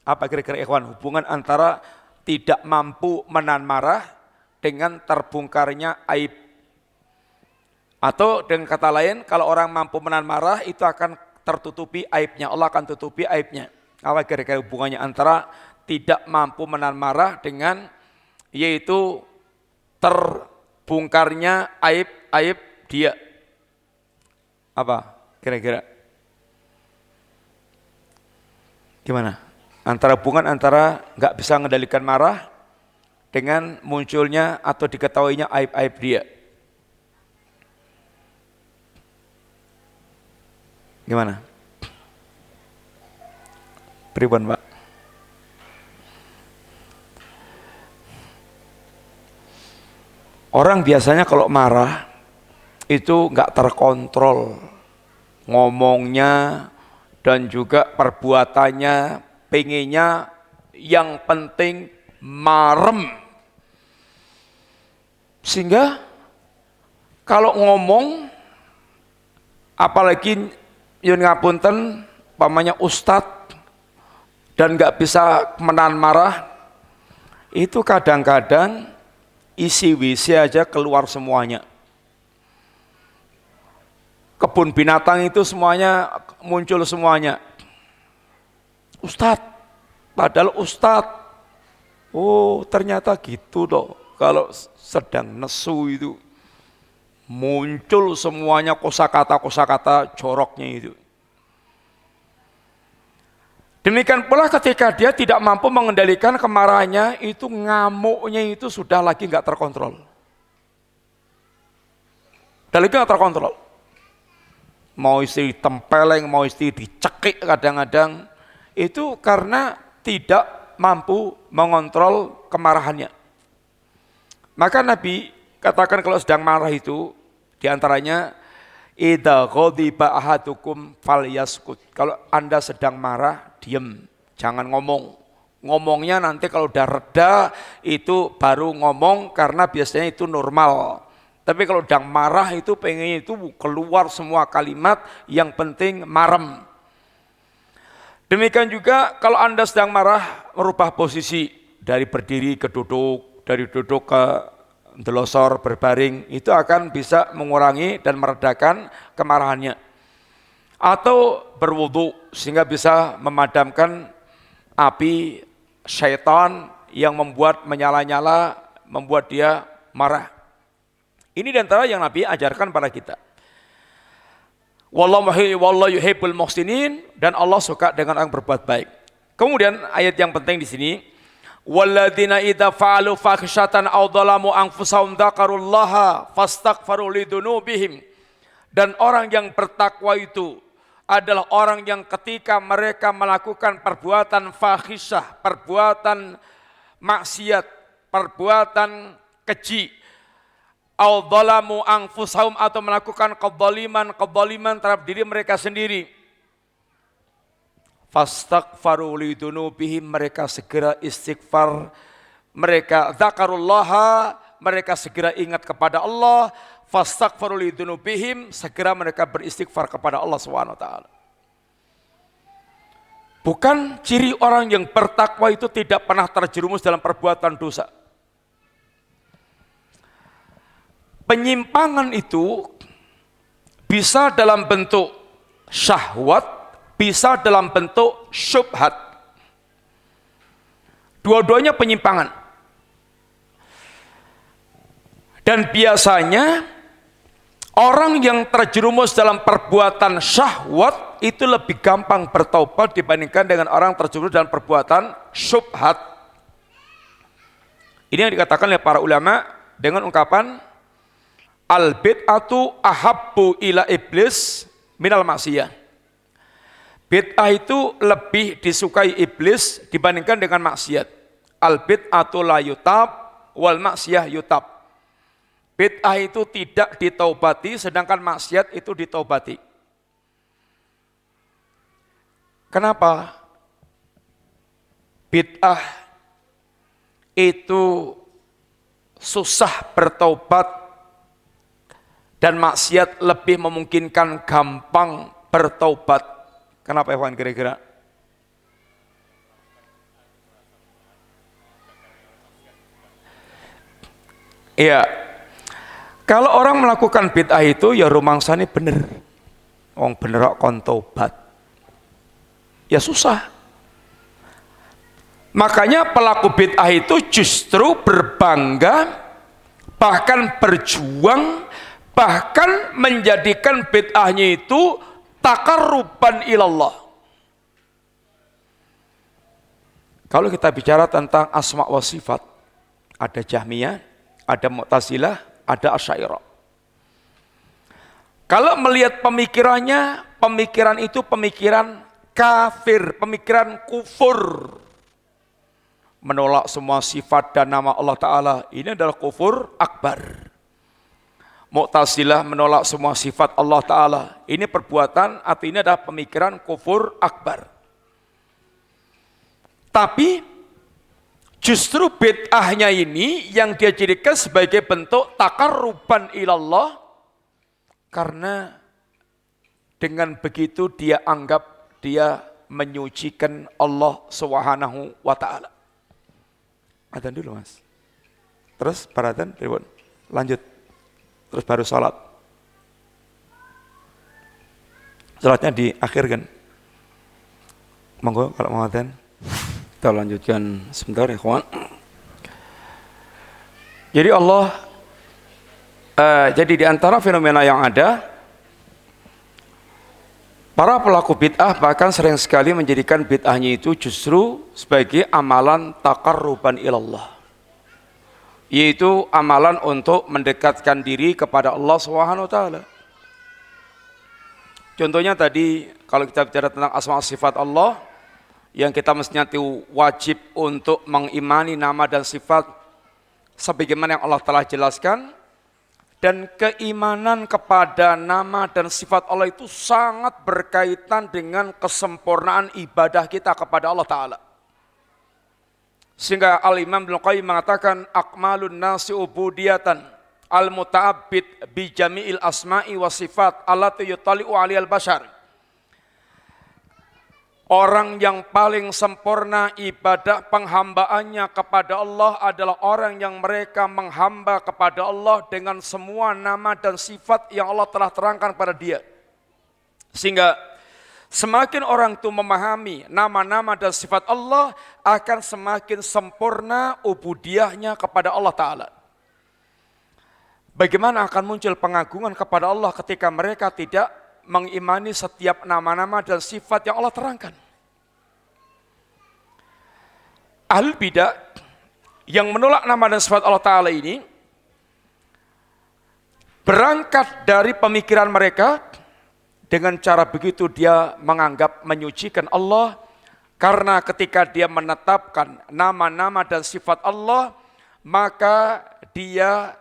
Apa kira-kira ikhwan hubungan antara tidak mampu menahan marah dengan terbongkarnya aib? Atau dengan kata lain, kalau orang mampu menahan marah itu akan tertutupi aibnya, Allah akan tutupi aibnya. Apa kira-kira hubungannya antara tidak mampu menahan marah dengan yaitu terbongkarnya aib-aib dia? Apa kira-kira? Gimana? Antara hubungan antara nggak bisa mengendalikan marah dengan munculnya atau diketahuinya aib-aib dia. Gimana? Pribon, Pak? Orang biasanya kalau marah itu nggak terkontrol ngomongnya dan juga perbuatannya, pengennya yang penting marem. Sehingga kalau ngomong, apalagi yun ngapunten pamannya ustadz dan nggak bisa menahan marah, itu kadang-kadang isi WC aja keluar semuanya. Kebun binatang itu semuanya muncul semuanya. Ustadz, padahal ustadz. Oh ternyata gitu loh. Kalau sedang nesu itu muncul semuanya kosakata joroknya itu. Demikian pula ketika dia tidak mampu mengendalikan kemarahannya, itu ngamuknya itu sudah lagi nggak terkontrol. Sudah lagi nggak terkontrol. Mau istri tempeleng, mau istri dicekik kadang-kadang, itu karena tidak mampu mengontrol kemarahannya. Maka Nabi katakan kalau sedang marah itu, diantaranya idza ghadiba ahadukum falyaskut. Kalau Anda sedang marah, diam, jangan ngomong. Ngomongnya nanti kalau udah reda itu baru ngomong, karena biasanya itu normal. Tapi kalau sedang marah itu pengennya itu keluar semua kalimat, yang penting marem. Demikian juga kalau Anda sedang marah, merubah posisi dari berdiri ke duduk, dari duduk ke delosor berbaring, itu akan bisa mengurangi dan meredakan kemarahannya. Atau berwudu sehingga bisa memadamkan api syaitan yang membuat menyala-nyala, membuat dia marah. Ini diantara yang Nabi ajarkan pada kita. Wallahu yuhibbul muhsinin, dan Allah suka dengan orang berbuat baik. Kemudian ayat yang penting di sini, walladzina idza fa'alu fahisyatan aw dzalamu anfusahum dzakarullaha fastaghfaru lidunubihim. Dan orang yang bertakwa itu adalah orang yang ketika mereka melakukan perbuatan fahisyah, perbuatan maksiat, perbuatan keji, au dzalamu anfusahum, atau melakukan kezaliman terhadap diri mereka sendiri, fastaghfaru lidunubihim, mereka segera istighfar, mereka dzakarullaha, mereka segera ingat kepada Allah, fastaghfaru lidunubihim, segera mereka beristighfar kepada Allah SWT. Bukan ciri orang yang bertakwa itu tidak pernah terjerumus dalam perbuatan dosa. Penyimpangan itu bisa dalam bentuk syahwat, bisa dalam bentuk syubhat. Dua-duanya penyimpangan. Dan biasanya orang yang terjerumus dalam perbuatan syahwat itu lebih gampang bertaubat dibandingkan dengan orang terjerumus dalam perbuatan syubhat. Ini yang dikatakan oleh para ulama dengan ungkapan al-bid'atu ahabbu ila iblis minal maksiyah. Bid'ah itu lebih disukai iblis dibandingkan dengan maksiat. Al-bid'atu la yutab wal maksiyah yutab. Bid'ah itu tidak ditaubati, sedangkan maksiat itu ditaubati. Kenapa? Bid'ah itu susah bertaubat dan maksiat lebih memungkinkan gampang bertaubat. Kenapa Ikhwan kira-kira? Iya. Kalau orang melakukan bid'ah itu ya rumangsane bener. Wong bener kok kon tobat. Ya susah. Makanya pelaku bid'ah itu justru berbangga, bahkan berjuang, bahkan menjadikan bid'ahnya itu taqarruban ilallah. Kalau kita bicara tentang asma wa sifat, ada Jahmiyah, ada Mu'tazilah, ada Asy'ariyah. Kalau melihat pemikirannya, pemikiran itu pemikiran kafir, pemikiran kufur. Menolak semua sifat dan nama Allah Ta'ala, ini adalah kufur akbar. Mu'tazilah menolak semua sifat Allah Ta'ala, ini perbuatan atau ini adalah pemikiran kufur akbar. Tapi justru bid'ahnya ini yang dia jadikan sebagai bentuk taqarruban ilallah, karena dengan begitu dia anggap dia menyucikan Allah Subhanahu wa Ta'ala. Adzan dulu Mas. Terus paradzan lanjut. Terus baru salat. Salatnya diakhirkan. Monggo kalau mau adzan. Kita lanjutkan sebentar ya kawan. Jadi jadi di antara fenomena yang ada, para pelaku bid'ah bahkan sering sekali menjadikan bid'ahnya itu justru sebagai amalan taqarruban ilallah, yaitu amalan untuk mendekatkan diri kepada Allah Subhanahu wa Ta'ala. Contohnya tadi kalau kita bicara tentang asma sifat Allah, yang kita mestinya wajib untuk mengimani nama dan sifat sebagaimana yang Allah telah jelaskan. Dan keimanan kepada nama dan sifat Allah itu sangat berkaitan dengan kesempurnaan ibadah kita kepada Allah Ta'ala. Sehingga Al-Imam Ibnu Qayyim mengatakan, akmalun nasi ubudiyatan al-muta'abbid bi jami'il asma'i wa sifat allati yutali'u 'aliyal bashar. Orang yang paling sempurna ibadah penghambaannya kepada Allah adalah orang yang mereka menghamba kepada Allah dengan semua nama dan sifat yang Allah telah terangkan pada dia. Sehingga Semakin orang itu memahami nama-nama dan sifat Allah, akan semakin sempurna ubudiyahnya kepada Allah Ta'ala. Bagaimana akan muncul pengagungan kepada Allah ketika mereka tidak mengimani setiap nama-nama dan sifat yang Allah terangkan? Ahlul bidah yang menolak nama dan sifat Allah Ta'ala ini berangkat dari pemikiran mereka. Dengan cara begitu dia menganggap menyucikan Allah, karena ketika dia menetapkan nama-nama dan sifat Allah, maka dia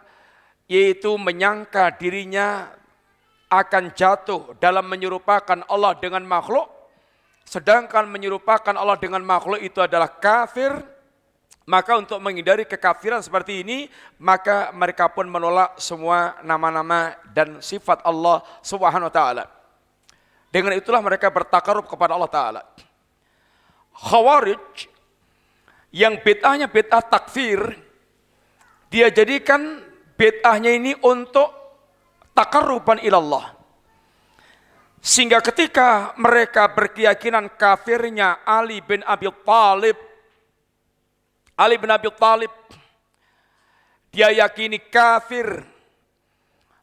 yaitu menyangka dirinya akan jatuh dalam menyerupakan Allah dengan makhluk, sedangkan menyerupakan Allah dengan makhluk itu adalah kafir. Maka untuk menghindari kekafiran seperti ini, maka mereka pun menolak semua nama-nama dan sifat Allah Subhanahu wa Ta'ala. Dengan itulah mereka bertakarub kepada Allah Ta'ala. Khawarij yang bid'ahnya bid'ah takfir, dia jadikan bid'ahnya ini untuk takaruban ilallah. Sehingga ketika mereka berkeyakinan kafirnya Ali bin Abi Thalib, dia yakini kafir,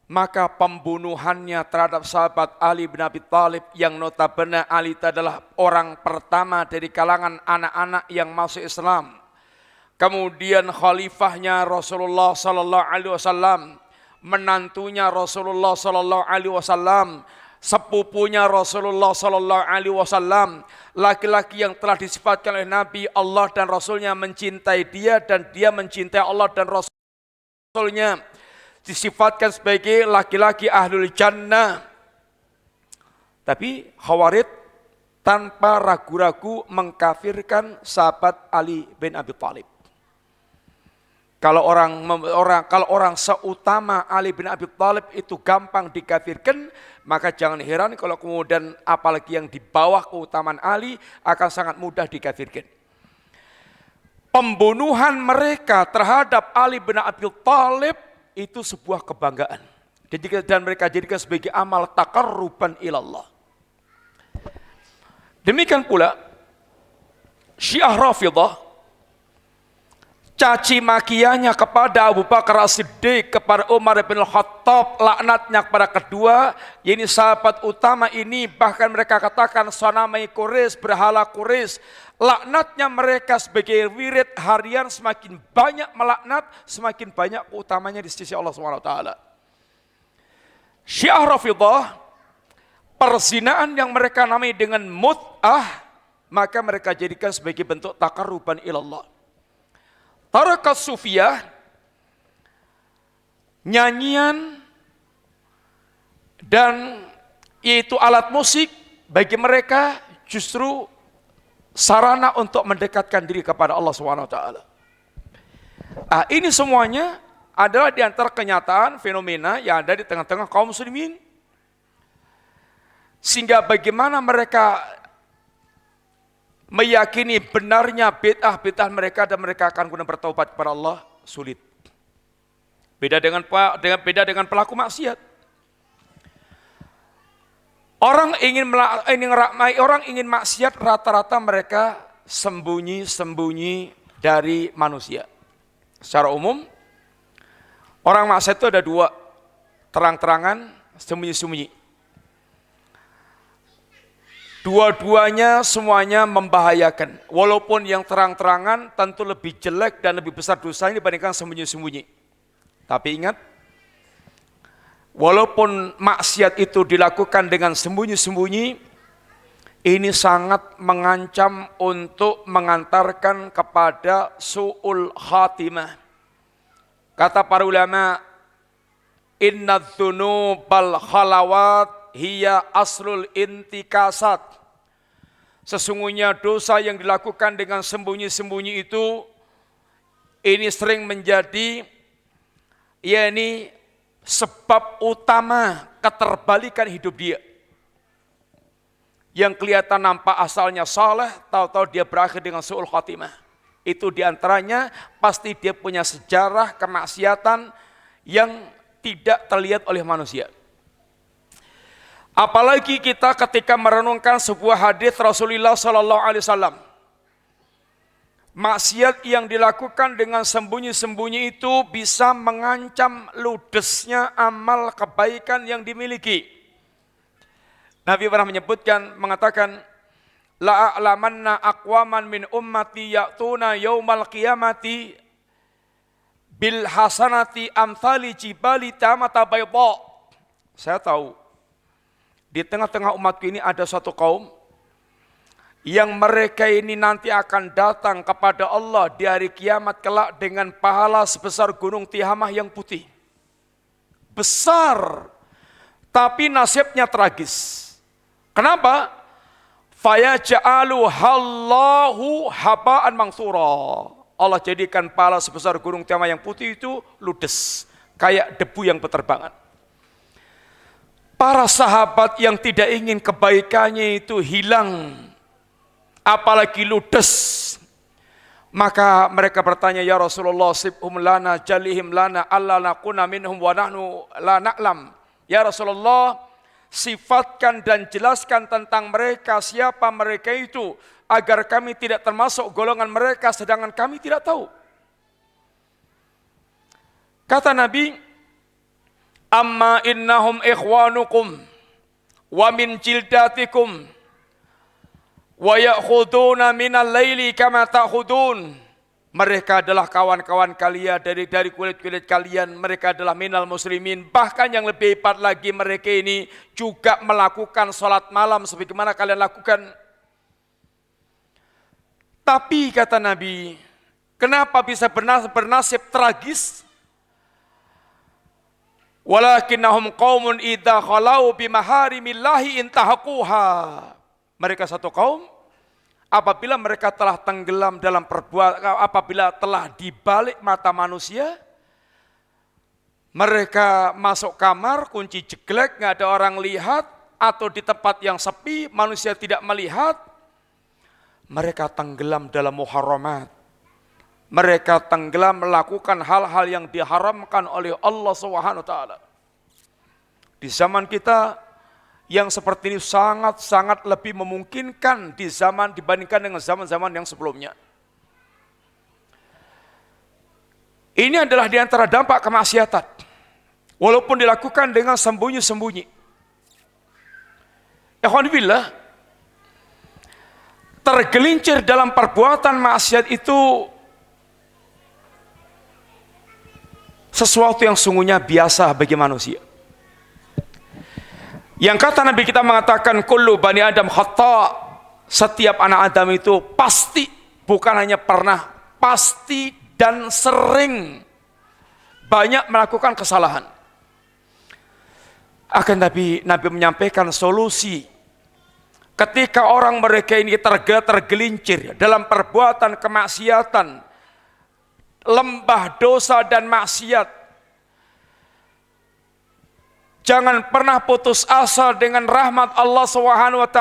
maka pembunuhannya terhadap sahabat Ali bin Abi Thalib, yang notabene Ali itu adalah orang pertama dari kalangan anak-anak yang masuk Islam. Kemudian khalifahnya Rasulullah sallallahu alaihi wasallam, menantunya Rasulullah sallallahu alaihi wasallam, sepupunya Rasulullah sallallahu alaihi wasallam, laki-laki yang telah disifatkan oleh Nabi, Allah dan Rasulnya mencintai dia dan dia mencintai Allah dan Rasulnya, disifatkan sebagai laki-laki ahlul jannah. Tapi Khawarij tanpa ragu-ragu mengkafirkan sahabat Ali bin Abi Thalib. Kalau orang seutama Ali bin Abi Thalib itu gampang dikafirkan, maka jangan heran kalau kemudian apalagi yang di bawah keutamaan Ali akan sangat mudah dikafirkan. Pembunuhan mereka terhadap Ali bin Abi Thalib itu sebuah kebanggaan. Dan mereka jadikan sebagai amal takarruban ilallah. Demikian pula Syiah Rafidhah, caci makiannya kepada Abu Bakar As-Siddiq, kepada Umar bin Khattab, laknatnya kepada kedua, ini sahabat utama ini, bahkan mereka katakan sanamai Quraisy, berhala Quraisy. Laknatnya mereka sebagai wirid harian, semakin banyak melaknat, semakin banyak utamanya di sisi Allah SWT. Syiah Rafidhah, perzinaan yang mereka namai dengan mut'ah, maka mereka jadikan sebagai bentuk taqarruban ilallah. Tarakat sufiyah, nyanyian dan yaitu alat musik, bagi mereka justru sarana untuk mendekatkan diri kepada Allah SWT. Ini semuanya adalah di antara kenyataan fenomena yang ada di tengah-tengah kaum muslimin. Sehingga bagaimana mereka meyakini benarnya bid'ah mereka dan mereka akan guna bertaubat kepada Allah, sulit. Beda dengan pelaku maksiat. Orang ingin maksiat, rata-rata mereka sembunyi-sembunyi dari manusia. Secara umum, orang maksiat itu ada dua, terang-terangan, sembunyi-sembunyi. Dua-duanya semuanya membahayakan. Walaupun yang terang-terangan tentu lebih jelek dan lebih besar dosanya dibandingkan sembunyi-sembunyi. Tapi ingat, walaupun maksiat itu dilakukan dengan sembunyi-sembunyi, ini sangat mengancam untuk mengantarkan kepada su'ul khatimah. Kata para ulama, inna dzunubal khalawat hiya aslul intikasat. Sesungguhnya dosa yang dilakukan dengan sembunyi-sembunyi itu, ini sering menjadi sebab utama keterbalikan hidup dia. Yang kelihatan nampak asalnya saleh, tahu-tahu dia berakhir dengan su'ul khatimah. Itu diantaranya pasti dia punya sejarah kemaksiatan yang tidak terlihat oleh manusia. Apalagi kita ketika merenungkan sebuah hadis Rasulullah sallallahu alaihi wasallam. Maksiat yang dilakukan dengan sembunyi-sembunyi itu bisa mengancam ludesnya amal kebaikan yang dimiliki. Nabi pernah menyebutkan, mengatakan, la a'lamanna aqwaman min ummati ya'tuna yaumal qiyamati bil hasanati amthali jibali tamata bayda. Saya tahu di tengah-tengah umatku ini ada suatu kaum yang mereka ini nanti akan datang kepada Allah di hari kiamat kelak dengan pahala sebesar gunung Tihamah yang putih. Besar, tapi nasibnya tragis. Kenapa? Fayaj'alu hallahu haba'an mansura. Allah jadikan pahala sebesar gunung Tihamah yang putih itu ludes, kayak debu yang berterbangan. Para sahabat yang tidak ingin kebaikannya itu hilang, apalagi ludes, maka mereka bertanya, ya Rasulullah, sibhum lana jalihim lana alla nakuna minhum wa nahnu la na'lam. Ya Rasulullah, sifatkan dan jelaskan tentang mereka, siapa mereka itu, agar kami tidak termasuk golongan mereka sedangkan kami tidak tahu. Kata Nabi, amma innahum ikhwanukum wa min jildatikum wa ya'khuduna minal laili kama ta'khudun. Mereka adalah kawan-kawan kalian dari kulit-kulit kalian. Mereka adalah minal muslimin. Bahkan yang lebih hebat lagi, mereka ini juga melakukan sholat malam sebagaimana kalian lakukan. Tapi kata Nabi, kenapa bisa bernasib tragis? Walakinnahum qaumun idza khalau bimaharimillahi intahaquha. Mereka satu kaum, apabila mereka telah tenggelam dalam perbuatan, apabila telah dibalik mata manusia, mereka masuk kamar, kunci jeglek, nggak ada orang lihat, atau di tempat yang sepi, manusia tidak melihat, mereka tenggelam dalam muharramat. Mereka tenggelam melakukan hal-hal yang diharamkan oleh Allah SWT. Di zaman kita yang seperti ini sangat-sangat lebih memungkinkan di zaman dibandingkan dengan zaman-zaman yang sebelumnya. Ini adalah di antara dampak kemaksiatan. Walaupun dilakukan dengan sembunyi-sembunyi. Alhamdulillah, tergelincir dalam perbuatan maksiat itu sesuatu yang sungguhnya biasa bagi manusia. Yang kata Nabi kita mengatakan kullu bani Adam khata', setiap anak Adam itu pasti, bukan hanya pernah, pasti dan sering banyak melakukan kesalahan. Akan Nabi menyampaikan solusi ketika orang mereka ini tergelincir dalam perbuatan kemaksiatan, lembah dosa dan maksiat. Jangan pernah putus asa dengan rahmat Allah SWT.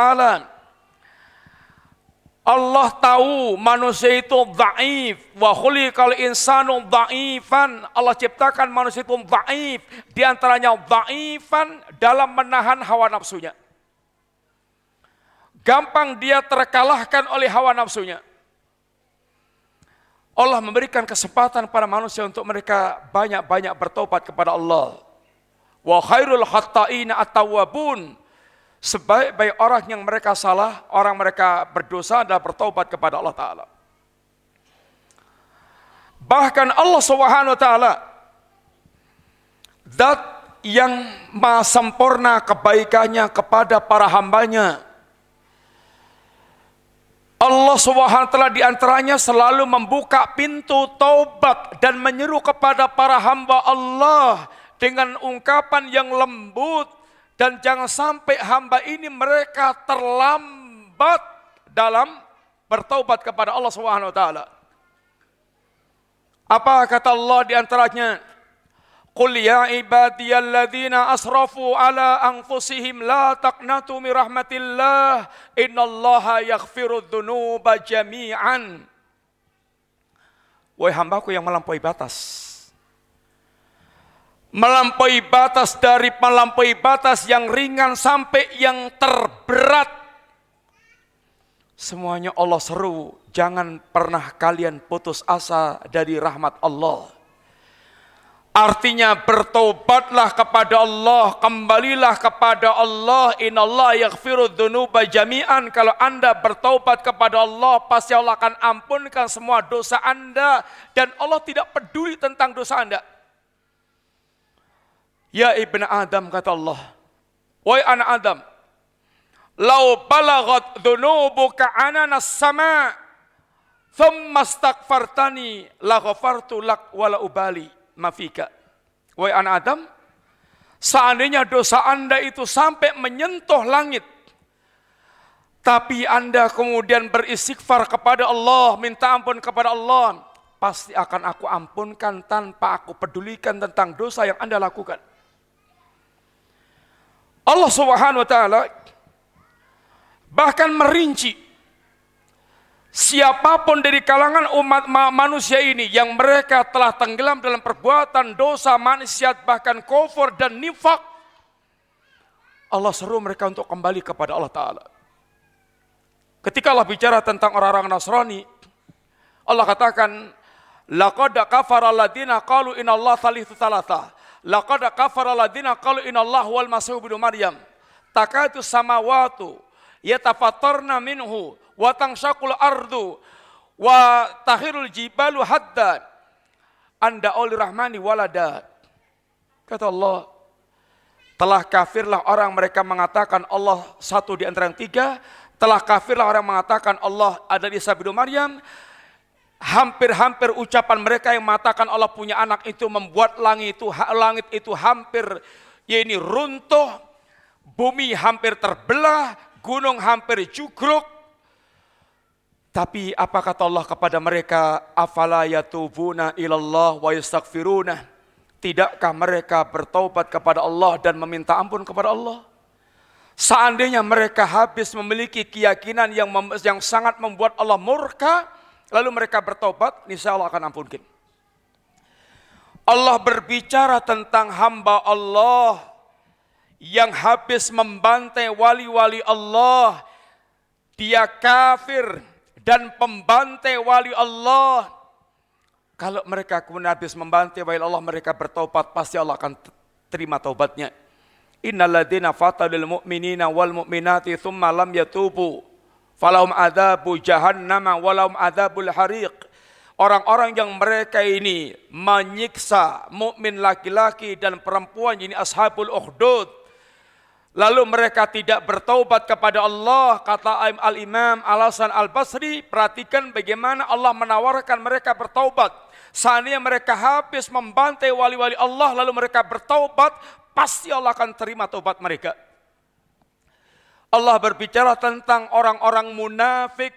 Allah tahu manusia itu dhaif, wa khuliqal insanu dhaifan. Allah ciptakan manusia itu dhaif, di antaranya dhaifan dalam menahan hawa nafsunya. Gampang dia terkalahkan oleh hawa nafsunya. Allah memberikan kesempatan para manusia untuk mereka banyak-banyak bertobat kepada Allah. Wa khairul khatta'ina at-tawwabun. Sebaik-baik orang yang mereka salah, orang mereka berdosa adalah bertobat kepada Allah Ta'ala. Bahkan Allah SWT, zat yang maha sempurna kebaikannya kepada para hambanya, Allah SWT di antaranya selalu membuka pintu taubat dan menyeru kepada para hamba Allah dengan ungkapan yang lembut, dan jangan sampai hamba ini mereka terlambat dalam bertaubat kepada Allah SWT. Apa kata Allah di antaranya? Qul ya ibadiyalladzina asrafu ala anfusihim la taqnatu min rahmatillah innallaha yaghfirudz dzunuba jami'an. Wahai hambaku yang melampaui batas, melampaui batas, dari melampaui batas yang ringan sampai yang terberat. Semuanya Allah seru, jangan pernah kalian putus asa dari rahmat Allah. Artinya bertobatlah kepada Allah, kembalilah kepada Allah. Innallaha yaghfiru dzunuba jami'an. Kalau Anda bertobat kepada Allah, pasti Allah akan ampunkan semua dosa Anda, dan Allah tidak peduli tentang dosa Anda. Ya ibn Adam, kata Allah, wahai anak Adam, lau balaghat dzunubuka ananas sama thumma astaghfartani la ghafartu lak wala ubali mafika. Wahai anak Adam, seandainya dosa Anda itu sampai menyentuh langit, tapi Anda kemudian beristighfar kepada Allah, minta ampun kepada Allah, pasti akan aku ampunkan tanpa aku pedulikan tentang dosa yang Anda lakukan. Allah Subhanahu wa taala bahkan merinci siapapun dari kalangan umat manusia ini yang mereka telah tenggelam dalam perbuatan dosa, maksiat, bahkan kufur dan nifak, Allah seru mereka untuk kembali kepada Allah Ta'ala. Ketika Allah bicara tentang orang-orang Nasrani, Allah katakan, laqad kafara alladziina qalu innallaha thalithu tsalatsa. Laqad kafara alladziina qalu innallaha huwal masiih ibnu Maryam. Takadu samawatu yatafattarna minhu wa tanshaqul ardu wa tahirul jibalu hadda anda uli rahmani walada. Kata Allah, telah kafirlah orang mereka mengatakan Allah satu di antara yang tiga. Telah kafirlah orang mengatakan Allah ada di Isa bin Maryam. Hampir-hampir ucapan mereka yang mengatakan Allah punya anak itu membuat langit itu hampir runtuh, bumi hampir terbelah, gunung hampir jugruk. Tapi apa kata Allah kepada mereka? Afala yatubuna ilallah wa yastaghfiruna. Tidakkah mereka bertaubat kepada Allah dan meminta ampun kepada Allah? Seandainya mereka habis memiliki keyakinan yang sangat membuat Allah murka, lalu mereka bertobat, niscaya Allah akan ampunkan. Allah berbicara tentang hamba Allah yang habis membantai wali-wali Allah. Dia kafir dan pembantai wali Allah. Kalau mereka kemudian habis membantai wali Allah, mereka bertobat, pasti Allah akan terima taubatnya. Innalladzina fatalul mu'minina wal mu'minati thumma lam yatubu falahum adzabu jahannama walahum adzabul hariq. Orang-orang yang mereka ini menyiksa mukmin laki-laki dan perempuan, ini ashabul ukhdud, lalu mereka tidak bertaubat kepada Allah, kata Al-Imam Al-Hasan Al-Basri, perhatikan bagaimana Allah menawarkan mereka bertaubat. Seandainya mereka habis membantai wali-wali Allah lalu mereka bertaubat, pasti Allah akan terima taubat mereka. Allah berbicara tentang orang-orang munafik,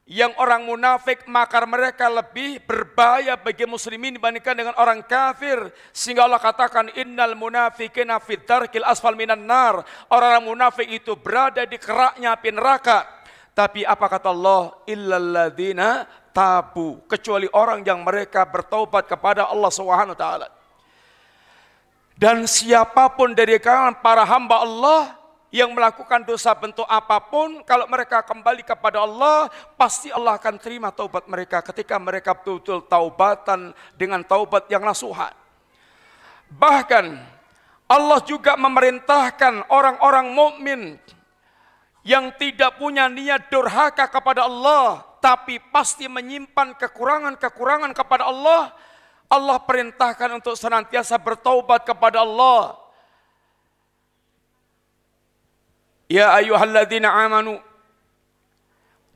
yang orang munafik makar mereka lebih berbahaya bagi muslimin dibandingkan dengan orang kafir, sehingga Allah katakan innal munafiqina fid darkil asfal minan nar. Orang munafik itu berada di keraknya api neraka. Tapi apa kata Allah? Illal ladzina tabu, kecuali orang yang mereka bertaubat kepada Allah Subhanahu wa taala. Dan siapapun dari kalangan para hamba Allah yang melakukan dosa bentuk apapun, kalau mereka kembali kepada Allah, pasti Allah akan terima taubat mereka ketika mereka betul-betul taubatan dengan taubat yang nasuha. Bahkan Allah juga memerintahkan orang-orang mukmin yang tidak punya niat durhaka kepada Allah, tapi pasti menyimpan kekurangan-kekurangan kepada Allah. Allah perintahkan untuk senantiasa bertaubat kepada Allah. Ya ayyuhalladzina amanu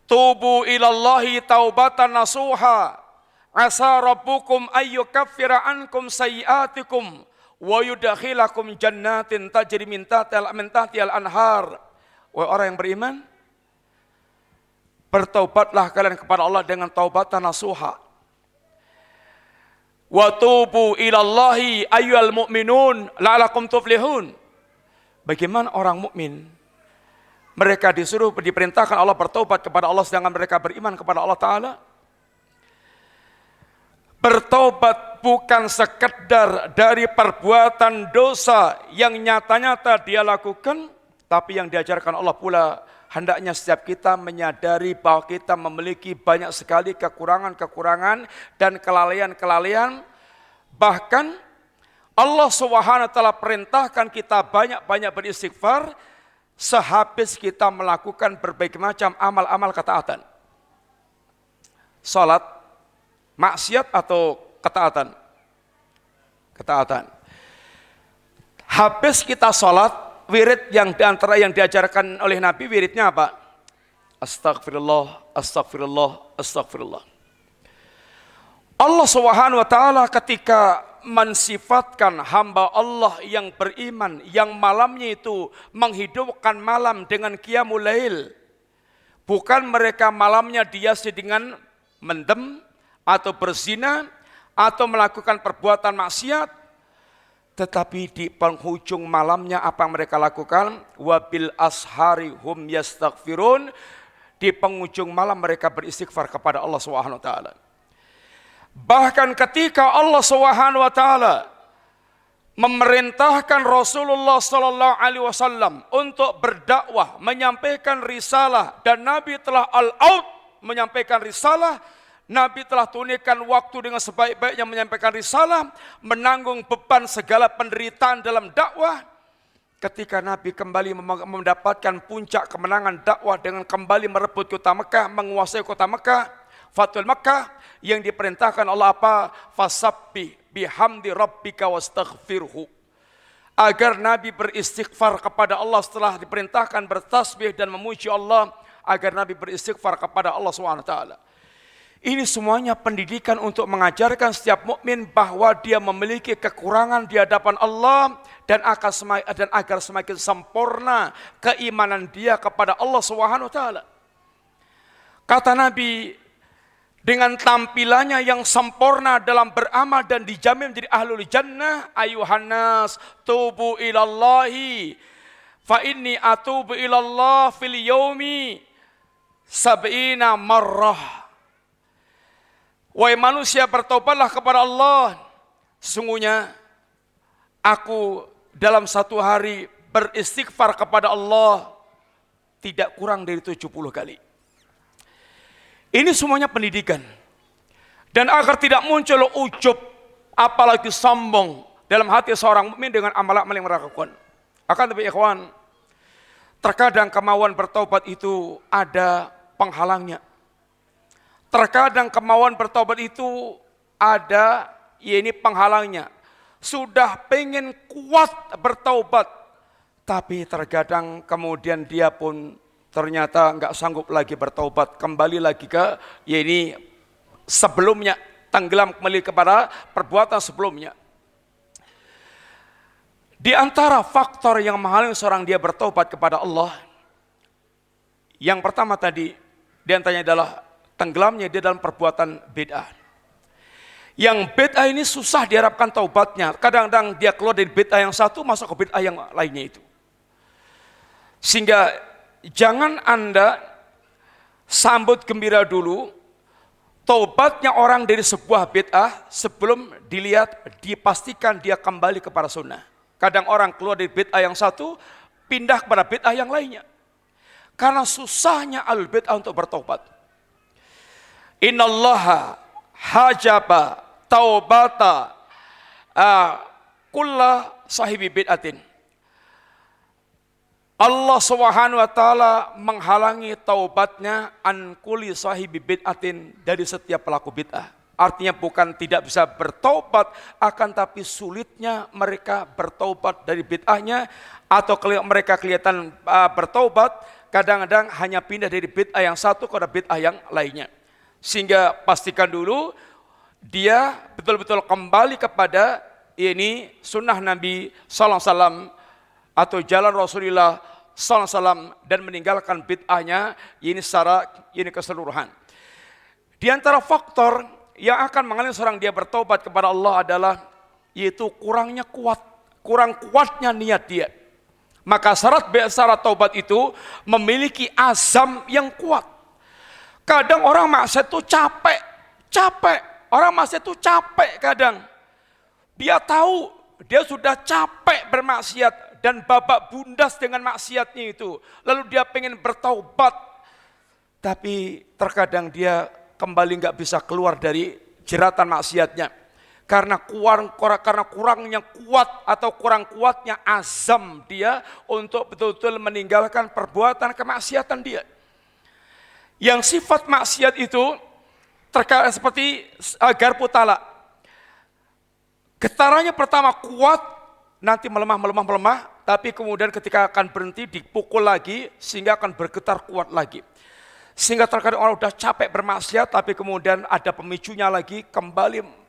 tubu ilallahi taubatan nasuha asa rabbukum ayyukaffira ankum sayyiatikum wa yudkhilakum jannatin tajri min tahtiha al-anhar. Wahai orang yang beriman, bertaubatlah kalian kepada Allah dengan taubatan nasuha. Wa tubu ilallahi ayyuhal mu'minun la'alakum tuflihun. Bagaimana orang mukmin? Mereka diperintahkan Allah bertobat kepada Allah sedangkan mereka beriman kepada Allah Ta'ala. Bertobat bukan sekedar dari perbuatan dosa yang nyata-nyata dia lakukan, tapi yang diajarkan Allah pula hendaknya setiap kita menyadari bahwa kita memiliki banyak sekali kekurangan-kekurangan dan kelalaian-kelalaian. Bahkan Allah Subhanahu wa taala perintahkan kita banyak-banyak beristighfar sehabis kita melakukan berbagai macam amal-amal ketaatan. Salat, maksiat atau ketaatan? Ketaatan. Habis kita salat, wirid yang diantara yang diajarkan oleh Nabi, wiridnya apa? Astagfirullah, astagfirullah, astagfirullah. Allah Subhanahu wa taala ketika mensifatkan hamba Allah yang beriman, yang malamnya itu menghidupkan malam dengan qiyamul lail. Bukan mereka malamnya dihiasi dengan mendem atau berzina atau melakukan perbuatan maksiat, tetapi di penghujung malamnya apa yang mereka lakukan? Wabil ashari hum yastaghfirun. Di penghujung malam mereka beristighfar kepada Allah Subhanahu wa taala. Bahkan ketika Allah Subhanahu wa taala memerintahkan Rasulullah sallallahu alaihi wasallam untuk berdakwah, menyampaikan risalah, dan Nabi telah al-out menyampaikan risalah, Nabi telah tunaikan waktu dengan sebaik-baiknya menyampaikan risalah, menanggung beban segala penderitaan dalam dakwah. Ketika Nabi kembali mendapatkan puncak kemenangan dakwah dengan kembali merebut kota Mekah, menguasai kota Mekah, Fathul Mekah, yang diperintahkan Allah apa? Fasabbih bihamdi rabbika wastaghfirhu. Agar Nabi beristighfar kepada Allah setelah diperintahkan bertasbih dan memuji Allah, agar Nabi beristighfar kepada Allah SWT. Ini semuanya pendidikan untuk mengajarkan setiap mukmin bahwa dia memiliki kekurangan di hadapan Allah dan agar semakin sempurna keimanan dia kepada Allah SWT. Kata Nabi, dengan tampilannya yang sempurna dalam beramal dan dijamin menjadi ahlul jannah, ayuhan nas tubu ilallahi fa inni atubu ilallah fil yaumi sab'ina marrah. Wahai manusia, bertobatlah kepada Allah. Sesungguhnya aku dalam satu hari beristighfar kepada Allah tidak kurang dari 70 kali. Ini semuanya pendidikan. Dan agar tidak muncul ujub, apalagi sombong dalam hati seorang mukmin dengan amal-amal yang mereka lakukan. Akan tapi ikhwan, terkadang kemauan bertobat itu ada penghalangnya. Terkadang kemauan bertobat itu ada penghalangnya. Sudah pengen kuat bertobat, tapi terkadang kemudian dia pun ternyata enggak sanggup lagi bertobat, kembali lagi ke sebelumnya, tenggelam kembali kepada perbuatan sebelumnya. Di antara faktor yang menghalangi seorang dia bertobat kepada Allah, yang pertama tadi di antaranya adalah tenggelamnya dia dalam perbuatan bid'ah. Yang bid'ah ini susah diharapkan taubatnya. Kadang-kadang dia keluar dari bid'ah yang satu masuk ke bid'ah yang lainnya itu. Sehingga jangan Anda sambut gembira dulu taubatnya orang dari sebuah bid'ah sebelum dipastikan dia kembali kepada sunnah. Kadang orang keluar dari bid'ah yang satu pindah kepada bid'ah yang lainnya. Karena susahnya al-bid'ah untuk bertobat. Innallaha hajaba taubata kulla sahibi bid'atin. Allah Subhanahu wa taala menghalangi taubatnya an kulli sahibi bid'atin, dari setiap pelaku bid'ah. Artinya bukan tidak bisa bertaubat, akan tapi sulitnya mereka bertaubat dari bid'ahnya, atau mereka kelihatan bertaubat, kadang-kadang hanya pindah dari bid'ah yang satu ke bid'ah yang lainnya. Sehingga pastikan dulu dia betul-betul kembali kepada sunnah Nabi sallallahu alaihi wasallam atau jalan Rasulullah sallallahu alaihi wasallam, dan meninggalkan bid'ahnya secara keseluruhan. Di antara faktor yang akan menghalangi seorang dia bertobat kepada Allah adalah yaitu kurang kuatnya niat dia. Maka syarat taubat itu memiliki azam yang kuat. Kadang orang maksiat itu capek, orang maksiat itu capek kadang. Dia tahu dia sudah capek bermaksiat dan babak bundas dengan maksiatnya itu. Lalu dia pengen bertaubat, tapi terkadang dia kembali nggak bisa keluar dari jeratan maksiatnya. Karena kurangnya kuat atau kurang kuatnya azam dia untuk betul-betul meninggalkan perbuatan kemaksiatan dia. Yang sifat maksiat itu terkait seperti garpu talak. Getarannya pertama kuat, nanti melemah, tapi kemudian ketika akan berhenti dipukul lagi sehingga akan bergetar kuat lagi. Sehingga terkadang orang udah capek bermaksiat, tapi kemudian ada pemicunya lagi, kembali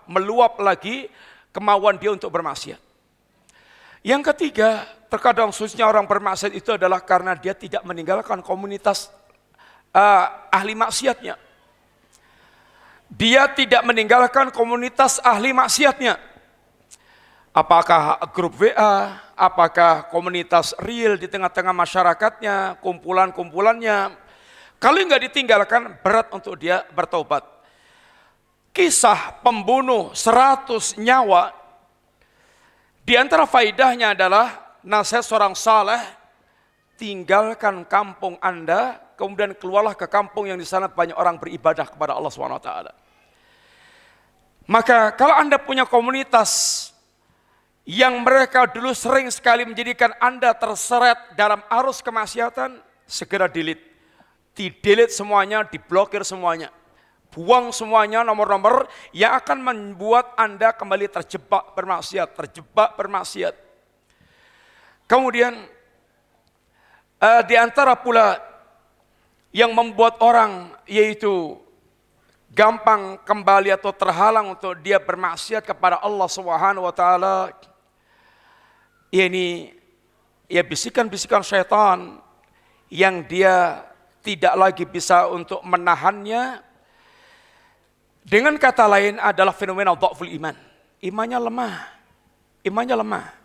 meluap lagi kemauan dia untuk bermaksiat. Yang ketiga, terkadang khususnya orang bermaksiat itu adalah karena dia tidak meninggalkan komunitas ahli maksiatnya. Dia tidak meninggalkan komunitas ahli maksiatnya. Apakah grup WA, apakah komunitas real di tengah-tengah masyarakatnya, kumpulan-kumpulannya. Kalau nggak ditinggalkan, berat untuk dia bertobat. Kisah pembunuh 100 nyawa, di antara faidahnya adalah nasihat seorang saleh, tinggalkan kampung Anda, kemudian keluarlah ke kampung yang di sana banyak orang beribadah kepada Allah SWT. Maka kalau Anda punya komunitas yang mereka dulu sering sekali menjadikan Anda terseret dalam arus kemaksiatan, segera delete. Di-delete semuanya, diblokir semuanya. Buang semuanya nomor-nomor yang akan membuat Anda kembali terjebak bermaksiat. Kemudian di antara pula yang membuat orang yaitu gampang kembali atau terhalang untuk dia bermaksiat kepada Allah Subhanahu wa taala, ini ya bisikan-bisikan syaitan yang dia tidak lagi bisa untuk menahannya. Dengan kata lain adalah fenomena dha'ful iman. Imannya lemah.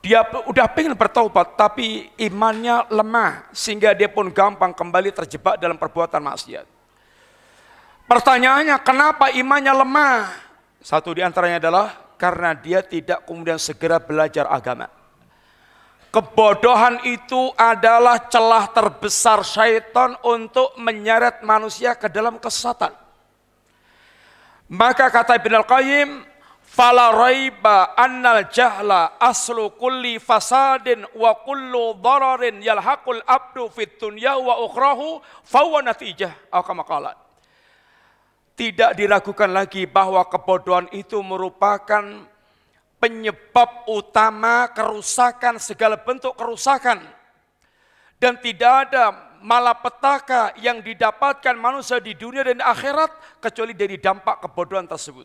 Dia udah pengen bertaubat tapi imannya lemah sehingga dia pun gampang kembali terjebak dalam perbuatan maksiat. Pertanyaannya, kenapa imannya lemah? Satu di antaranya adalah karena dia tidak kemudian segera belajar agama. Kebodohan itu adalah celah terbesar syaitan untuk menyeret manusia ke dalam kesesatan. Maka kata Ibnu Al-Qayyim, fala raiba annal jahla aslu kulli fasadin wa kullu dararin yalhaqul abdu fid dunya wa ukhrahu fa huwa natijah atau kama qala. Tidak diragukan lagi bahwa kebodohan itu merupakan penyebab utama kerusakan, segala bentuk kerusakan. Dan tidak ada malapetaka yang didapatkan manusia di dunia dan akhirat kecuali dari dampak kebodohan tersebut.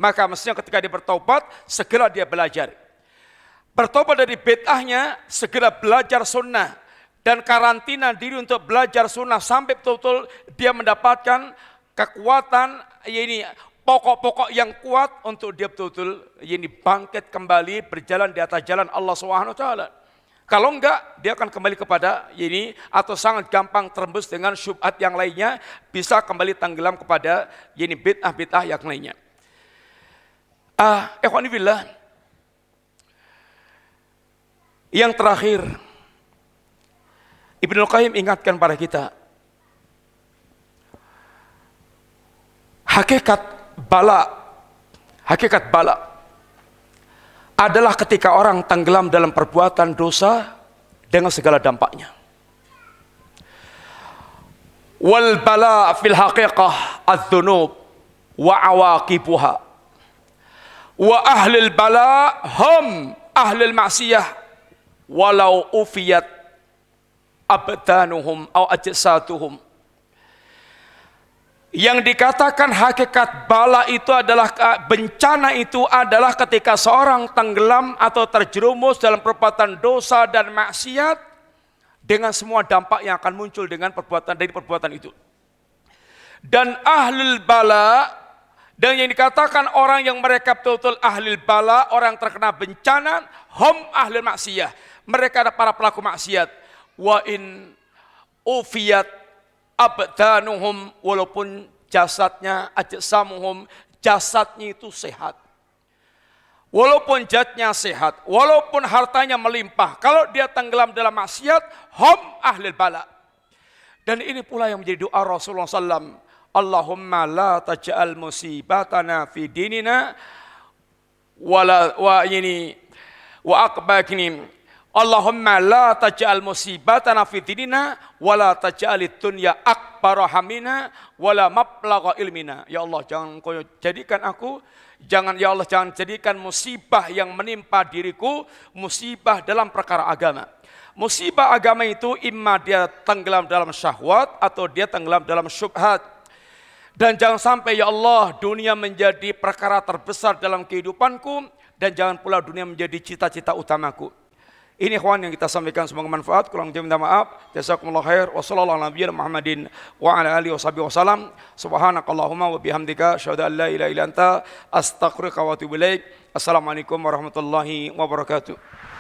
Maka mestinya ketika dia bertobat, segera dia belajar. Bertobat dari bid'ahnya, segera belajar sunnah. Dan karantina diri untuk belajar sunnah sampai betul-betul dia mendapatkan kekuatan, ini pokok-pokok yang kuat untuk dia betul-betul ini bangkit kembali berjalan di atas jalan Allah Subhanahu wa taala. Kalau enggak, dia akan kembali kepada ini atau sangat gampang terembus dengan syubhat yang lainnya, bisa kembali tenggelam kepada ini bid'ah-bid'ah yang lainnya. Ikhwani fillah. Yang terakhir, Ibnu Qayyim ingatkan pada kita, hakikat bala adalah ketika orang tenggelam dalam perbuatan dosa dengan segala dampaknya. Wal bala fil haqiqah adz-dzunub wa awaqibuha. Wa ahlul bala hum ahlul ma'siyah walau ufiyat abdanuhum aw ajsatuhum. Yang dikatakan hakikat bala itu adalah bencana, itu adalah ketika seorang tenggelam atau terjerumus dalam perbuatan dosa dan maksiat dengan semua dampak yang akan muncul dengan perbuatan itu. Dan ahlul bala, dan yang dikatakan orang yang mereka betul-betul ahlul bala, orang terkena bencana, hum ahlul maksiyah, mereka adalah para pelaku maksiat. Wa in ufiyat abdanuhum, walaupun jasadnya, ajsamuhum, jasadnya itu sehat. Walaupun jatnya sehat, walaupun hartanya melimpah, kalau dia tenggelam dalam maksiat, hum ahlil bala. Dan ini pula yang menjadi doa Rasulullah SAW. Allahumma la taj'al musibatana fi dinina wa akbakni. Allahumma la taj'al musibatana fi dinina wa la taj'alid dunya akbara hamina wa la mablagha ilmina. Ya Allah, jangan kau jadikan aku, ya Allah, jangan jadikan musibah yang menimpa diriku musibah dalam perkara agama. Musibah agama itu imma dia tenggelam dalam syahwat atau dia tenggelam dalam syubhat. Dan jangan sampai ya Allah dunia menjadi perkara terbesar dalam kehidupanku, dan jangan pula dunia menjadi cita-cita utamaku. Ini ikhwan yang kita sampaikan, semoga manfaat. Kurang lebih minta maaf. Jazakumullah khair. Wassallallahu ala nabiyina Muhammadin wa ala alihi washabihi wasallam. Subhanakallahumma wa bihamdika asyhadu an la ilaha illa anta astaghfiruka wa atubu ilaik. Assalamualaikum warahmatullahi wabarakatuh.